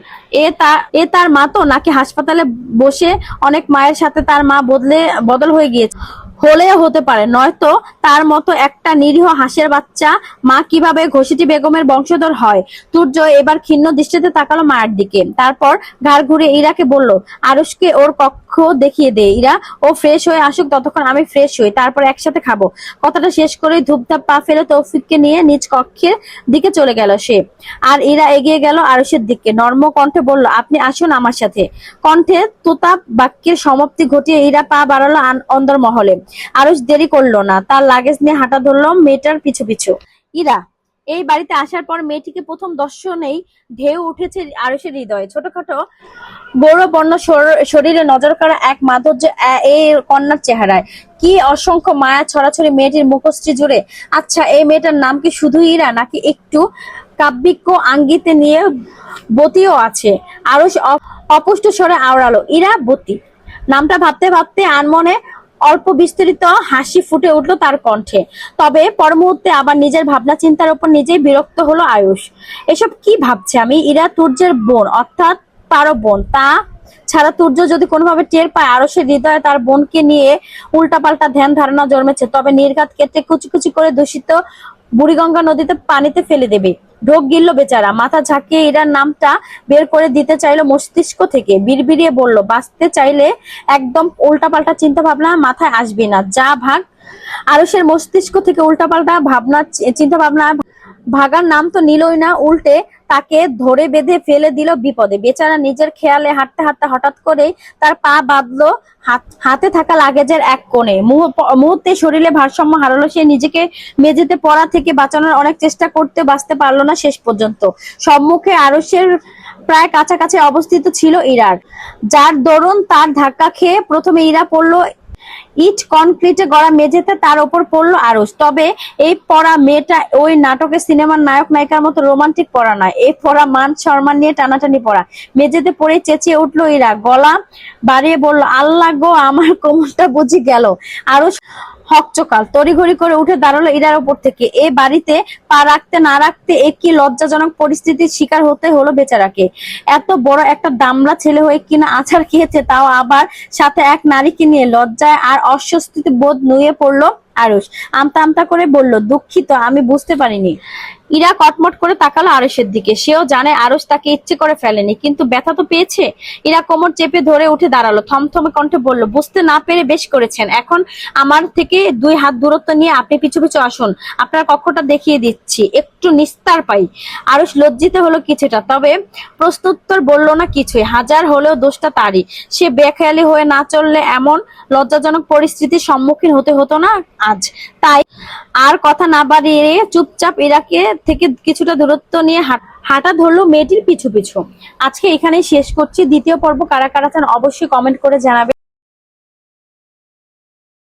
তার মা তো নাকি হাসপাতালে বসে অনেক মায়ের সাথে তার মা বদল হয়ে গিয়েছে? হলেও হতে পারে, নয়তো তার মতো একটা নিরীহ হাঁসের বাচ্চা মা কিভাবে ঘসিটি বেগমের বংশধর হয়? তুর্য এবার ক্ষীণ দৃষ্টিতে তাকালো মায়ের দিকে, তারপর ঘাড় ঘুরে ইরাকে বলল, আরুষকে ওর কক্ষ দেখিয়ে দে ইরা, ও ফ্রেশ হয়ে আসুক, ততক্ষণ আমি ফ্রেশ হই, তারপর একসাথে খাবো। কথাটা শেষ করেই ধূপধাপ পা ফেলে তৌফিককে নিয়ে নিজ কক্ষের দিকে চলে গেল সে। আর ইরা এগিয়ে গেল আরুষের দিকে, নর্ম কণ্ঠে বলল, আপনি আসুন আমার সাথে। কণ্ঠে তোতা বাক্যের সমাপ্তি ঘটিয়ে ইরা পা বাড়ালো অন্দরমহলে। আরুষ দেরি করলো না, তার লাগেজ নিয়ে হাঁটা ধরলো মেয়েটার পিছু পিছু। ইরা এই বাড়িতে আসার পর মেয়েটিকে প্রথম দর্শনেই ঢেউ উঠেছে আরুষের হৃদয়ে। ছোটখাটো গৌরবর্ণ শরীরে নজর কাড়া এক মাধুর্য এই কন্যার চেহারায়, কি অসংখ্য মায়া ছড়াছড়ি মেয়েটির মুখশ্রী জুড়ে। আচ্ছা, এই মেয়েটার নাম কি শুধু ইরা, নাকি একটু কাব্যিক আঙ্গিতে নিয়ে বতীও আছে? আরুষ অপুষ্ট স্বরে আওড়ালো, ইরা বতী। নামটা ভাবতে ভাবতে আনমনে অল্প বিস্তরিত হাসি ফুটে উঠলো তার কণ্ঠে। তবে পর মুহূর্তে আবার নিজের ভাবনা চিন্তার উপর নিজেই বিরক্ত হলো আয়ুষ। এসব কি ভাবছে আমি? ইরা তুর্যের বোন, অর্থাৎ তারও বোন। তা ছাড়া তুর্য যদি কোনোভাবে টের পায় আরুষের হৃদয়ে তার বোনকে নিয়ে উল্টাপাল্টা ধ্যান ধারণা জন্মেছে, তবে নির্ঘাত কেটে কুচি কুচি করে দূষিত বুড়িগঙ্গা নদীতে পানিতে ফেলে দেবে। ঢোক গিলল বেচারা, মাথা ঝাঁকিয়ে ইরার নামটা বের করে দিতে চাইলো মস্তিষ্ক থেকে। বিড়বিড়িয়ে বলল, বাঁচতে চাইলে একদম উল্টাপাল্টা চিন্তা ভাবনা মাথায় আসবে না, যা ভাগ। আরুষের মস্তিষ্ক থেকে উল্টাপাল্টা চিন্তা ভাবনা ভাগার নাম তো নিলই না, উল্টে তাকে ধরে বেঁধে ফেলে দিল বিপদে। বেচারা নিজের খেয়ালে হাঁটতে হাঁটতে হঠাৎ করেই তার পা বাঁধলো হাতে থাকা লাগেজের এক কোণে। মুহূর্তে শরীরে ভারসাম্য হারালো সে। নিজেকে মেঝেতে পড়া থেকে বাঁচানোর অনেক চেষ্টা করতে বাঁচতে পারলো না শেষ পর্যন্ত। সম্মুখে আরুষের প্রায় কাছাকাছি অবস্থিত ছিল ইরার, যার দরুন তার ধাক্কা খেয়ে প্রথমে ইরা পড়লো ইট কনক্রিটে গড়া মেঝেতে তার ওপর পড়লো আরশ। তবে এই পড়া মেয়েটা ওই নাটকের সিনেমার নায়ক নায়িকার মতো রোমান্টিক পড়া নয়, এই পড়া মান সম্মান নিয়ে টানাটানি পড়া। মেঝেতে পড়ে চেঁচিয়ে উঠলো ইরা, গলা বাড়িয়ে বলল, আল্লাহ গো, আমার কোমরটা বুঝি গেল। আরশ হকচকাল তড়িঘড়ি করে উঠে দাঁড়ালো ইরার উপর থেকে। এ বাড়িতে পা রাখতে না রাখতে একই লজ্জাজনক পরিস্থিতির শিকার হতে হলো বেচারাকে। এত বড় একটা দামড়া ছেলে হয়ে কিনা আছাড় খেয়েছে, তাও আবার সাথে এক নারীকে নিয়ে। লজ্জায় আর অস্বস্তি বোধ নুয়ে পড়লো আরশ। আমতা আমতা করে বলল, দুঃখিত, আমি বুঝতে পারিনি। ইরা কটমট করে তাকালো আরশের দিকে। সেও জানে আরশ তাকে ইচ্ছে করে ফেলেনি, কিন্তু ব্যথা তো পেয়েছে। ইরা কোমর চেপে ধরে উঠে দাঁড়ালো, থমথমে কণ্ঠে বলল, বুঝতে না পেরে বেশ করেছেন। এখন আমার থেকে 2 হাত দূরত্ব নিয়ে আপনি পিছু পিছু আসুন, আপনার কক্ষটা দেখিয়ে দিচ্ছি, একটু নিস্তার পাই। আরশ লজ্জিত হলো কিছুটা, তবে প্রশ্নোত্তর বলল না কিছুই। হাজার হলেও দোষটা তারই। সে বেখেয়ালি হয়ে না চললে এমন লজ্জাজনক পরিস্থিতির সম্মুখীন হতে হতো না আজ। তাই আর কথা না বাড়িয়ে চুপচাপ ইরাকে থেকে কিছুটা দূরত্ব নিয়ে হাঁটা ধরলো মেয়েটির পিছু পিছু। আজকে এখানেই শেষ করছি। দ্বিতীয় পর্ব কারা কারা চান অবশ্যই কমেন্ট করে জানাবেন।